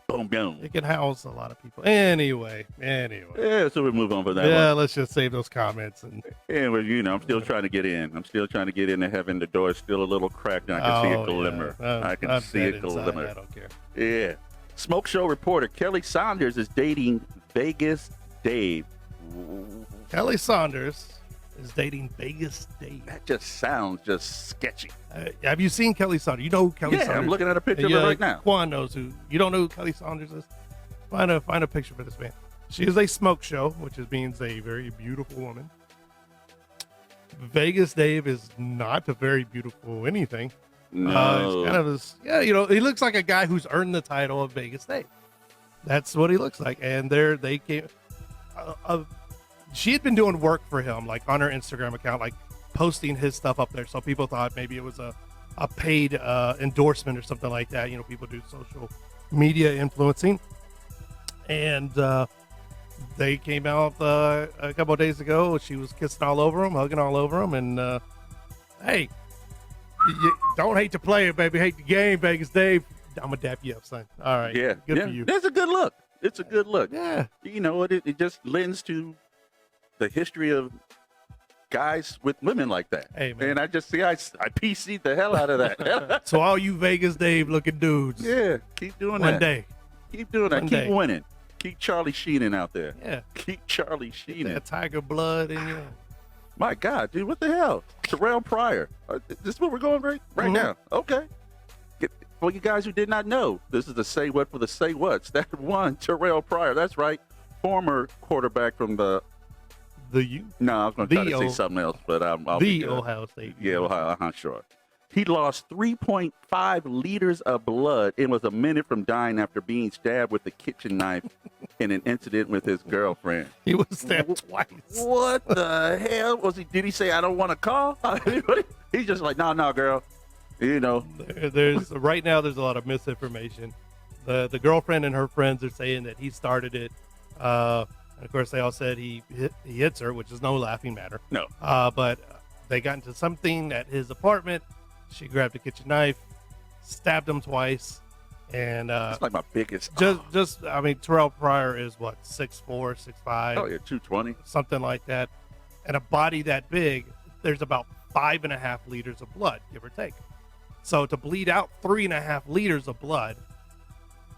Boom, boom. It can house a lot of people. Anyway. Yeah, so we move on for that Yeah, one. let's just save those comments. And Yeah, well, I'm still trying to get in. I'm still trying to get into heaven. The door is still a little cracked, and I can see a glimmer. Yeah. I can see a glimmer. I don't care. Yeah. Smoke show reporter Kelly Saunders is dating Vegas Dave. Kelly Saunders is dating Vegas Dave. That just sounds just sketchy. Have you seen Kelly Saunders? You know who Kelly Saunders is? I'm looking at a picture of her right now. Quan knows who. You don't know who Kelly Saunders is? Find a picture for this man. She is a smoke show, which means a very beautiful woman. Vegas Dave is not a very beautiful anything. No. He's kind of he looks like a guy who's earned the title of Vegas Dave. That's what he looks like. And they came. She had been doing work for him, like on her Instagram account, like posting his stuff up there. So people thought maybe it was a paid endorsement or something like that. People do social media influencing. And they came out a couple of days ago. She was kissing all over him, hugging all over him. And hey, you don't hate the player, baby. Hate the game, Vegas Dave. I'm going to dap you up, son. All right. Yeah. Good for you. That's a good look. It's a good look. Yeah. You know what? It just lends to the history of guys with women like that. Hey, man. And I just see I PC'd the hell out of that. So all you Vegas Dave looking dudes. Yeah, keep doing One that. day. Keep doing that. One Keep day. winning. Keep Charlie Sheenan out there. Yeah. Keep Charlie Sheenan. That tiger blood in you. My God, dude, what the hell? Terrell Pryor. This is where we're going right now. Okay. For you guys who did not know, this is the Say What for the Say What's. That one, Terrell Pryor. That's right. Former quarterback from the U. No, I was going to try to say something else, but I'll be good. Ohio State. Yeah, Ohio, sure. He lost 3.5 liters of blood and was a minute from dying after being stabbed with a kitchen knife in an incident with his girlfriend. He was stabbed twice. What the hell was he? Did he say, "I don't want to call"? He's just like, no, girl. There's right now. There's a lot of misinformation. The girlfriend and her friends are saying that he started it. And of course, they all said he hits her, which is no laughing matter. No. But they got into something at his apartment. She grabbed a kitchen knife, stabbed him twice, and that's like my biggest. I mean, Terrell Pryor is what 6'4", 6'5". Oh yeah, 220, something like that. And a body that big, there's about 5.5 liters of blood, give or take. So to bleed out 3.5 liters of blood,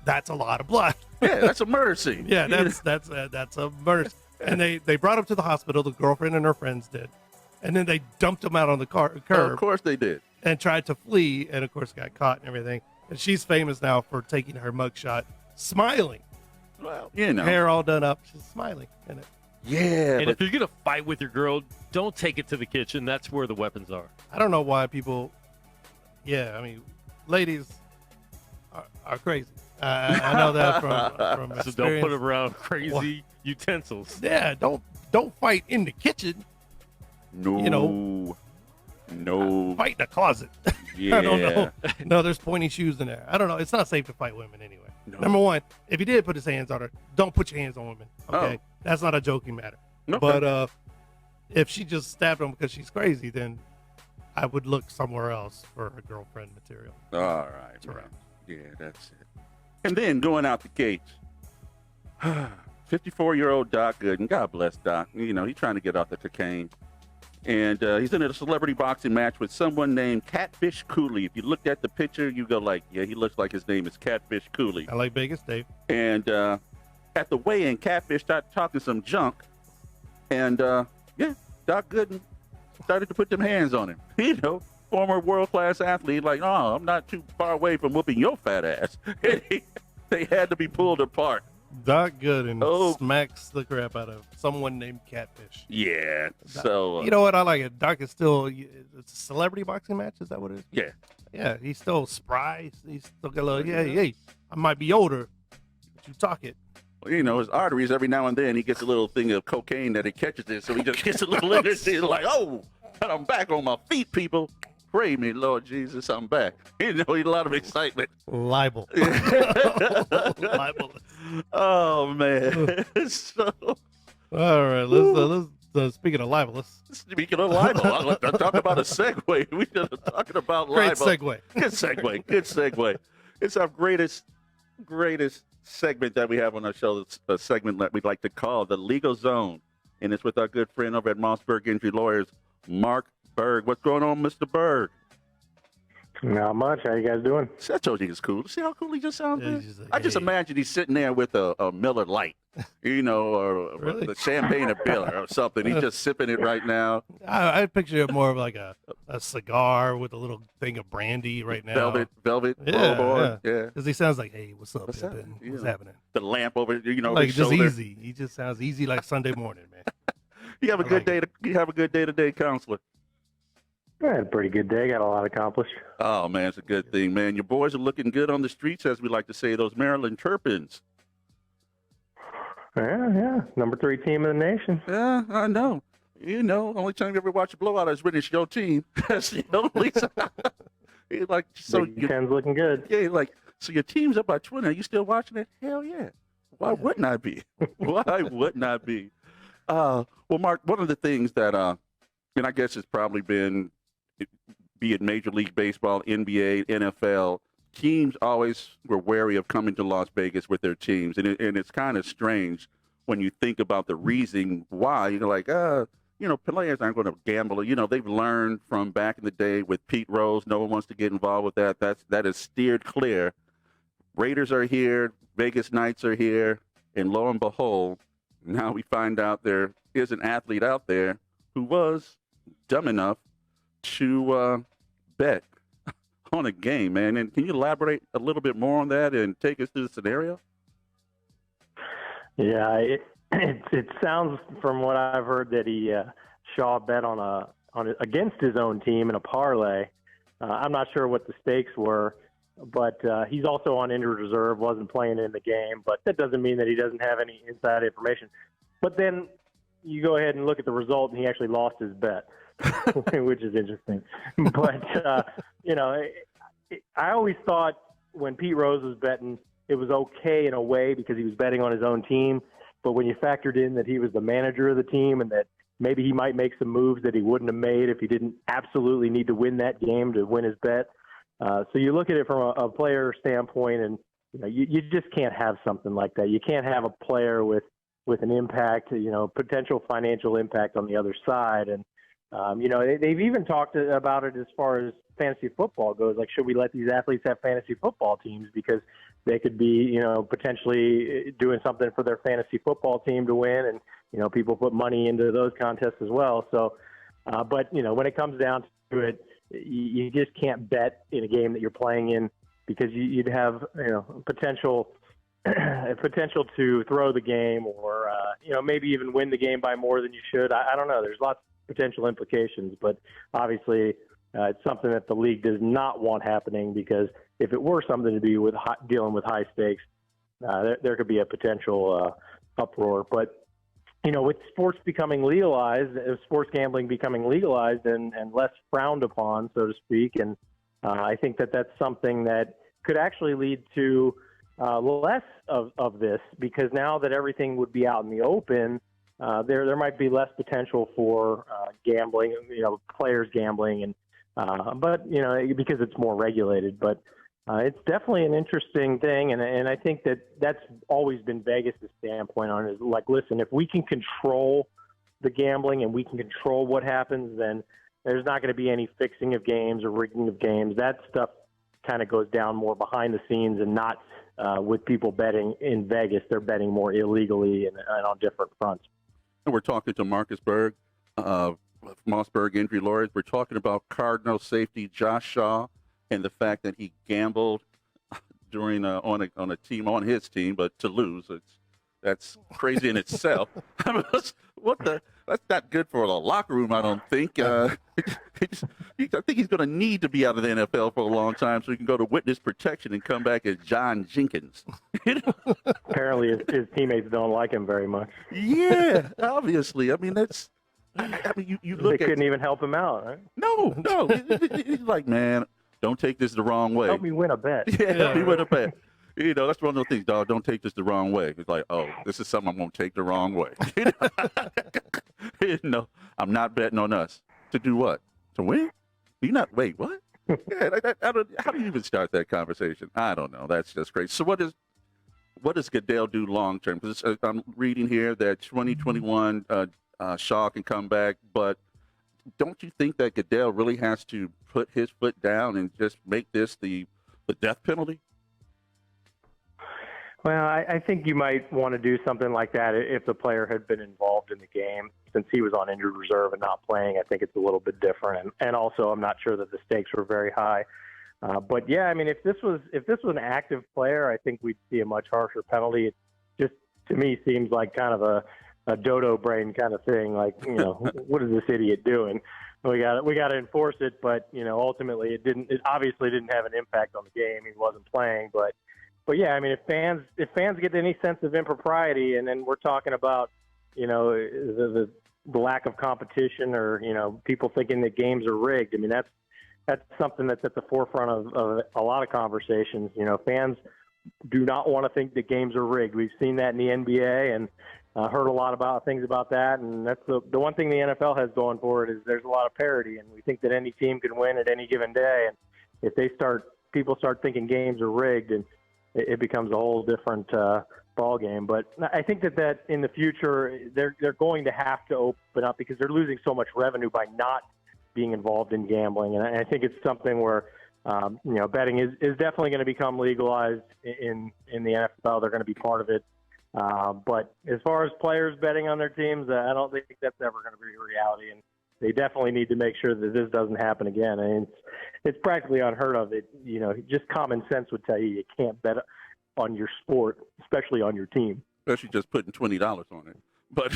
that's a lot of blood. Yeah, that's a murder scene. Yeah, that's a murder. And they brought him to the hospital. The girlfriend and her friends did, and then they dumped him out on the curb. Of course they did. And tried to flee, and of course got caught and everything. And she's famous now for taking her mugshot, smiling. Well, hair all done up, she's smiling in it. Yeah. And if you're gonna fight with your girl, don't take it to the kitchen. That's where the weapons are. I don't know why people. Yeah, I mean, ladies are crazy. I know that from experience. So don't put around crazy utensils. Yeah, don't fight in the kitchen. No. No. Fight in the closet. Yeah. I don't know. No, there's pointy shoes in there. I don't know. It's not safe to fight women anyway. No. Number one, if he did put his hands on her, don't put your hands on women. Okay, that's not a joking matter. Okay. But if she just stabbed him because she's crazy, then I would look somewhere else for her girlfriend material. All right. Right. Yeah, that's it. And then going out the gates, 54-year-old Doc Gooden. God bless Doc. He's trying to get off the cocaine. And he's in a celebrity boxing match with someone named Catfish Cooley. If you looked at the picture, you go like, yeah, he looks like his name is Catfish Cooley. I like Vegas, Dave. And at the weigh-in, Catfish started talking some junk. And, Doc Gooden started to put them hands on him. Former world-class athlete, like, oh, I'm not too far away from whooping your fat ass. They had to be pulled apart. Doc Gooden smacks the crap out of someone named Catfish. Yeah. Doc, so you know what? I like it. Doc is still it's a celebrity boxing match. Is that what it is? Yeah. Yeah. He's still spry. He's still got a little. Hey. I might be older, but you talk it. Well, his arteries every now and then he gets a little thing of cocaine that he catches it, so he just gets a little energy like, oh, and I'm back on my feet, people. Pray me, Lord Jesus, I'm back. You know, a lot of excitement. Libel. Libel. Oh, man. So, all right, let's speaking of libel, speaking of libel, I'm talking about a segue. We should have talking about libel. great segue. Good segue. Good segue. It's our greatest segment that we have on our show. It's a segment that we'd like to call the Legal Zone. And it's with our good friend over at Mossberg Injury Lawyers, Mark Berg. What's going on, Mr. Berg? Not much. How you guys doing? See, I told you he's cool. See how cool he just sounds? Yeah, I just imagine he's sitting there with a Miller Lite, you know, or Really? the champagne or Miller or something. He's just sipping it right now. I picture it more of like a cigar with a little thing of brandy right now. Velvet. Yeah, rollerboard. Yeah. Because he sounds like, hey, what's up, What's Pippin? happening? What's Yeah. happening? The lamp over, you know, Like his just shoulder. easy. He just sounds easy like Sunday morning, man. You have a I good like day. You have a good day today, counselor. I had a pretty good day. Got a lot accomplished. Oh man, it's a good thing, man. Your boys are looking good on the streets, as we like to say. Those Maryland Terrapins. Yeah. Number 3 team in the nation. Yeah, I know. You know, the only time you ever watch a blowout is when it's your team. That's the only time. Like, so Big Ten's looking good. yeah, like, so your team's up by 20. Are you still watching it? Hell yeah. Why wouldn't I be? Why wouldn't I be? Well, Mark, one of the things that, and I guess it's probably been, be it Major League Baseball, NBA, NFL, teams always were wary of coming to Las Vegas with their teams. And it's kind of strange when you think about the reason why. You're like, you know, players aren't going to gamble. You know, they've learned from back in the day with Pete Rose. No one wants to get involved with that. That is steered clear. Raiders are here. Vegas Knights are here. And lo and behold, now we find out there is an athlete out there who was dumb enough to bet on a game, man. And can you elaborate a little bit more on that and take us through the scenario? Yeah, it sounds from what I've heard that he Shaw bet on against his own team in a parlay. I'm not sure what the stakes were, but he's also on injured reserve, wasn't playing in the game. But that doesn't mean that he doesn't have any inside information. But then you go ahead and look at the result, and he actually lost his bet, which is interesting. But you know, I always thought when Pete Rose was betting, it was okay in a way because he was betting on his own team. But when you factored in that he was the manager of the team and that maybe he might make some moves that he wouldn't have made if he didn't absolutely need to win that game to win his bet. So you look at it from a player standpoint, and you know, you just can't have something like that. You can't have a player with an impact, you know, potential financial impact on the other side. And, you know, they've even talked about it as far as fantasy football goes. Like, should we let these athletes have fantasy football teams because they could be, you know, potentially doing something for their fantasy football team to win, and, you know, people put money into those contests as well. So, but, you know, when it comes down to it, you just can't bet in a game that you're playing in because you'd have, you know, potential to throw the game or, you know, maybe even win the game by more than you should. I don't know. There's lots of potential implications, but obviously it's something that the league does not want happening, because if it were something to do with dealing with high stakes, there could be a potential uproar. But, you know, with sports becoming legalized, sports gambling becoming legalized and less frowned upon, so to speak, and I think that that's something that could actually lead to less of this, because now that everything would be out in the open, there might be less potential for gambling, you know, players gambling, and but, you know, because it's more regulated. But it's definitely an interesting thing, and I think that's always been Vegas' standpoint on it, is like, listen, if we can control the gambling and we can control what happens, then there's not going to be any fixing of games or rigging of games. That stuff kind of goes down more behind the scenes and not with people betting in Vegas. They're betting more illegally and on different fronts. And we're talking to Marcus Berg, Mossberg Injury Lawyers. We're talking about Cardinal safety Josh Shaw and the fact that he gambled during on his team, but to lose, that's crazy in itself. What the? That's not good for the locker room, I don't think. I think he's going to need to be out of the NFL for a long time so he can go to witness protection and come back as John Jenkins. You know? Apparently his teammates don't like him very much. Yeah, obviously. I mean, that's I mean, you They look couldn't at even help him out. Right? no. He's like, man, don't take this the wrong way. Help me win a bet. Yeah, help me win a bet. That's one of those things, dog. Don't take this the wrong way. It's like, oh, this is something I'm going to take the wrong way. I'm not betting on us. To do what? To win? Wait, what? Yeah, how do you even start that conversation? I don't know. That's just great. So what does Goodell do long term? Because I'm reading here that 2021 Shaw can come back, but don't you think that Goodell really has to put his foot down and just make this the death penalty? Well, I think you might want to do something like that if the player had been involved in the game. Since he was on injured reserve and not playing, I think it's a little bit different. And also, I'm not sure that the stakes were very high. But yeah, I mean, if this was an active player, I think we'd see a much harsher penalty. It just, to me, seems like kind of a dodo brain kind of thing. Like, what is this idiot doing? We got to enforce it, but ultimately, it obviously didn't have an impact on the game. He wasn't playing, but yeah, I mean, if fans get any sense of impropriety, and then we're talking about, the lack of competition, or people thinking that games are rigged. I mean, that's something that's at the forefront of a lot of conversations. Fans do not want to think that games are rigged. We've seen that in the NBA, and heard a lot about things about that. And that's the one thing the NFL has going for it, is there's a lot of parity, and we think that any team can win at any given day. And if people start thinking games are rigged, and it becomes a whole different ball game. But I think that in the future, they're going to have to open up, because they're losing so much revenue by not being involved in gambling. And I think it's something where, betting is definitely going to become legalized in the NFL. They're going to be part of it. But as far as players betting on their teams, I don't think that's ever going to be a reality. And they definitely need to make sure that this doesn't happen again. I mean, it's practically unheard of. Just common sense would tell you can't bet on your sport, especially on your team. Especially just putting $20 on it. But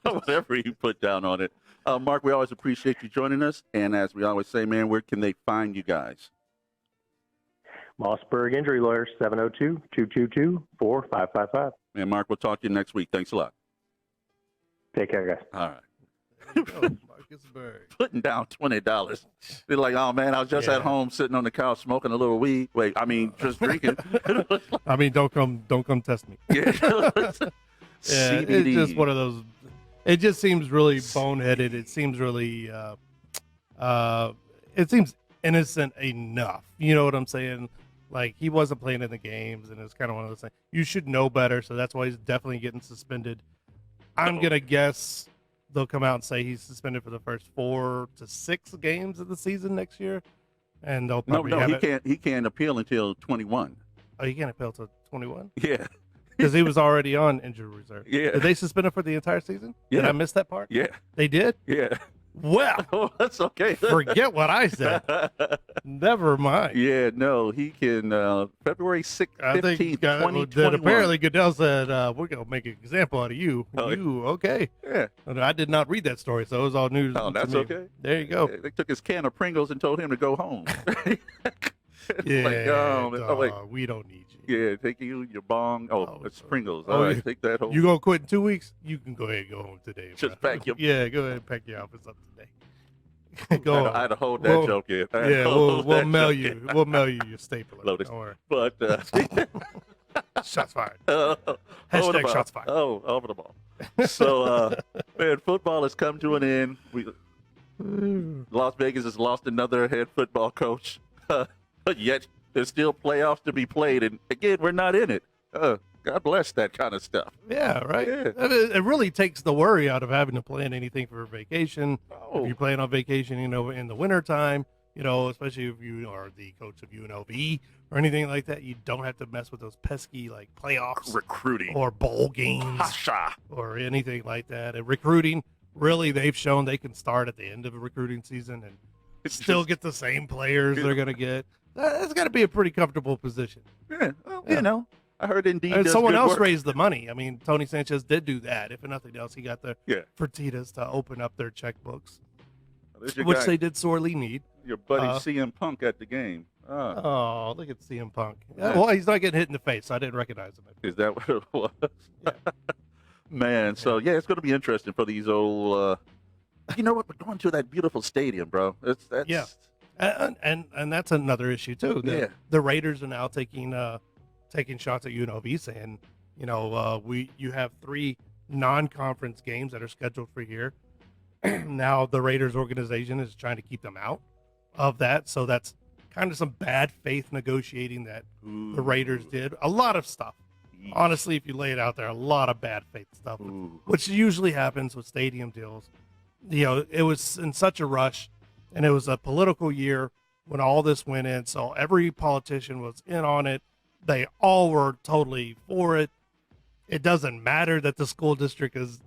whatever you put down on it. Mark, we always appreciate you joining us. And as we always say, man, where can they find you guys? Mossberg Injury Lawyers, 702-222-4555. Man, Mark, we'll talk to you next week. Thanks a lot. Take care, guys. All right. Marcus Berg. Putting down $20. They're like, oh man, I was just at home sitting on the couch smoking a little weed. Just drinking. I mean, don't come test me. Yeah. Yeah, it's just one of those. It just seems really boneheaded. It seems really, it seems innocent enough. You know what I'm saying? Like, he wasn't playing in the games, and it's kind of one of those things. You should know better, so that's why he's definitely getting suspended. I'm gonna guess they'll come out and say he's suspended for the first 4 to 6 games of the season next year, and they'll probably he can't appeal until 21. Oh, he can't appeal to 21? Yeah. Because he was already on injured reserve. Yeah. Did they suspend him for the entire season? Yeah. Did I miss that part? Yeah. They did? Yeah. Well, oh, that's okay. Forget what I said. Never mind. Yeah, no, he can, February 6th, 15th, 2021. Apparently Goodell said, we're going to make an example out of you. Okay. Yeah. I did not read that story, so it was all news. Oh, that's okay. There you go. They took his can of Pringles and told him to go home. Yeah, we don't need you. Yeah, take you your bong. It's Pringles. All right, take that home. You gonna quit in 2 weeks? You can go ahead and go home today. Just pack your. Yeah, go ahead and pack your outfits up today. Go. I had to hold that joke in. Yeah, we'll mail you. We'll mail you your stapler. Lotus. Don't worry. But shots fired. Hashtag shots fired. Oh, over the ball. So, man, football has come to an end. Las Vegas has lost another head football coach. Yet there's still playoffs to be played, and again, we're not in it. God bless that kind of stuff. Yeah, right. Yeah. It really takes the worry out of having to plan anything for vacation. Oh. If you're playing on vacation, in the wintertime, especially if you are the coach of UNLV or anything like that, you don't have to mess with those pesky playoffs, recruiting, or bowl games, or anything like that. And recruiting, really, they've shown they can start at the end of a recruiting season and still get the same players they're going to get. That's got to be a pretty comfortable position. Yeah, well, I heard Indeed. And someone else raised the money. I mean, Tony Sanchez did do that. If nothing else, he got the Fertittas to open up their checkbooks, which they did sorely need. Your buddy CM Punk at the game. Oh, look at CM Punk. Well, he's not getting hit in the face, so I didn't recognize him. Is that what it was? Yeah. Man, so it's going to be interesting for these old you know what? We're going to that beautiful stadium, bro. That's Yeah. And that's another issue too. The Raiders are now taking shots at UNLV, saying, you have 3 non-conference games that are scheduled for here. Now the Raiders organization is trying to keep them out of that, so that's kind of some bad faith negotiating that the Raiders did. A lot of stuff. Honestly, if you lay it out there, a lot of bad faith stuff, which usually happens with stadium deals. It was in such a rush, and it was a political year when all this went in, so every politician was in on it. They all were totally for it. It doesn't matter that the school district is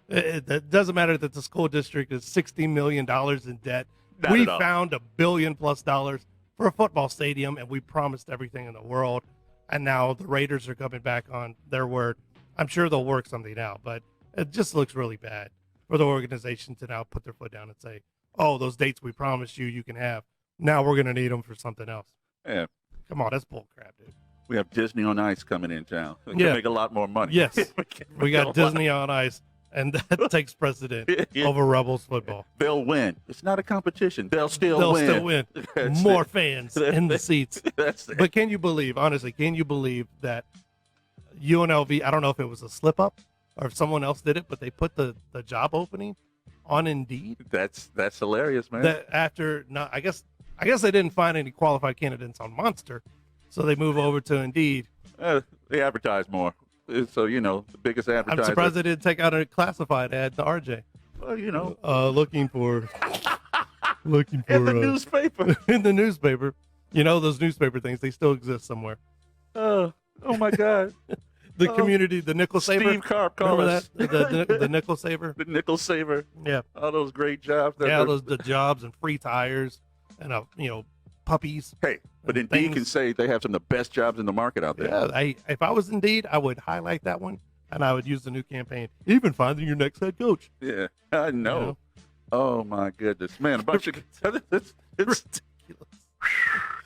it doesn't matter that the school district is $60 million in debt. We found $1 billion+ for a football stadium, and we promised everything in the world. And now the Raiders are coming back on their word. I'm sure they'll work something out, but it just looks really bad for the organization to now put their foot down and say, oh, those dates we promised you can have. Now we're going to need them for something else. Yeah. Come on, that's bull crap, dude. We have Disney on Ice coming in town. We can make a lot more money. Yes. we got Disney on Ice, and that takes precedent over Rebels football. They'll win. It's not a competition. They'll still win. More fans in the seats. That's it. But can you believe that UNLV, I don't know if it was a slip up or if someone else did it, but they put the job opening on Indeed? That's hilarious, man. That I guess they didn't find any qualified candidates on Monster, so they move over to Indeed. They advertise more. So, the biggest advertiser. I'm surprised they didn't take out a classified ad to RJ. Well, looking for in the newspaper. In the newspaper. Those newspaper things, they still exist somewhere. Oh my God. The community, the nickel saver. Steve Carp called us. The nickel saver. The nickel saver. Yeah. All those great jobs. The jobs and free tires and puppies. Hey, but Indeed can say they have some of the best jobs in the market out there. Yeah, if I was Indeed, I would highlight that one, and I would use the new campaign, even finding your next head coach. Yeah, I know. Oh, my goodness. Man, a bunch of... It's ridiculous.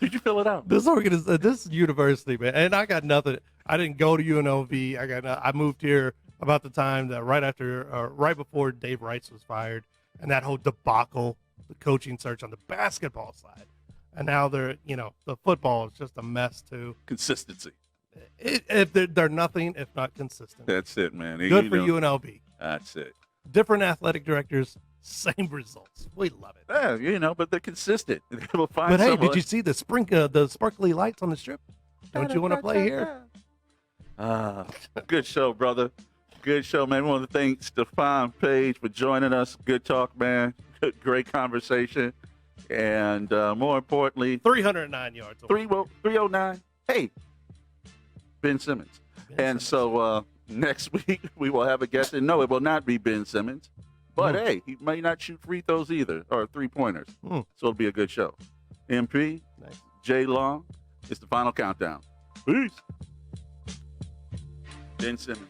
Did you fill it out? This university, man, and I got nothing. I didn't go to UNLV. I moved here about the time that right before Dave Rice was fired, and that whole debacle, the coaching search on the basketball side. And now the football is just a mess too. Consistency. They're nothing if not consistent. That's it, man. Good for UNLV. That's it. Different athletic directors, same results. We love it. Yeah, but they're consistent. We'll find but hey, someone. did you see the sparkly lights on the strip? Don't you want to play here? Good show, brother. Good show, man. We want to thank Stephone Paige for joining us. Good talk, man. Great conversation. And more importantly, 309 yards. 309. Hey, Ben Simmons. So next week we will have a guest. And no, it will not be Ben Simmons. But hey, he may not shoot free throws either, or 3-pointers. So it'll be a good show. MP, nice. J Long, it's the final countdown. Peace. Ben Simmons.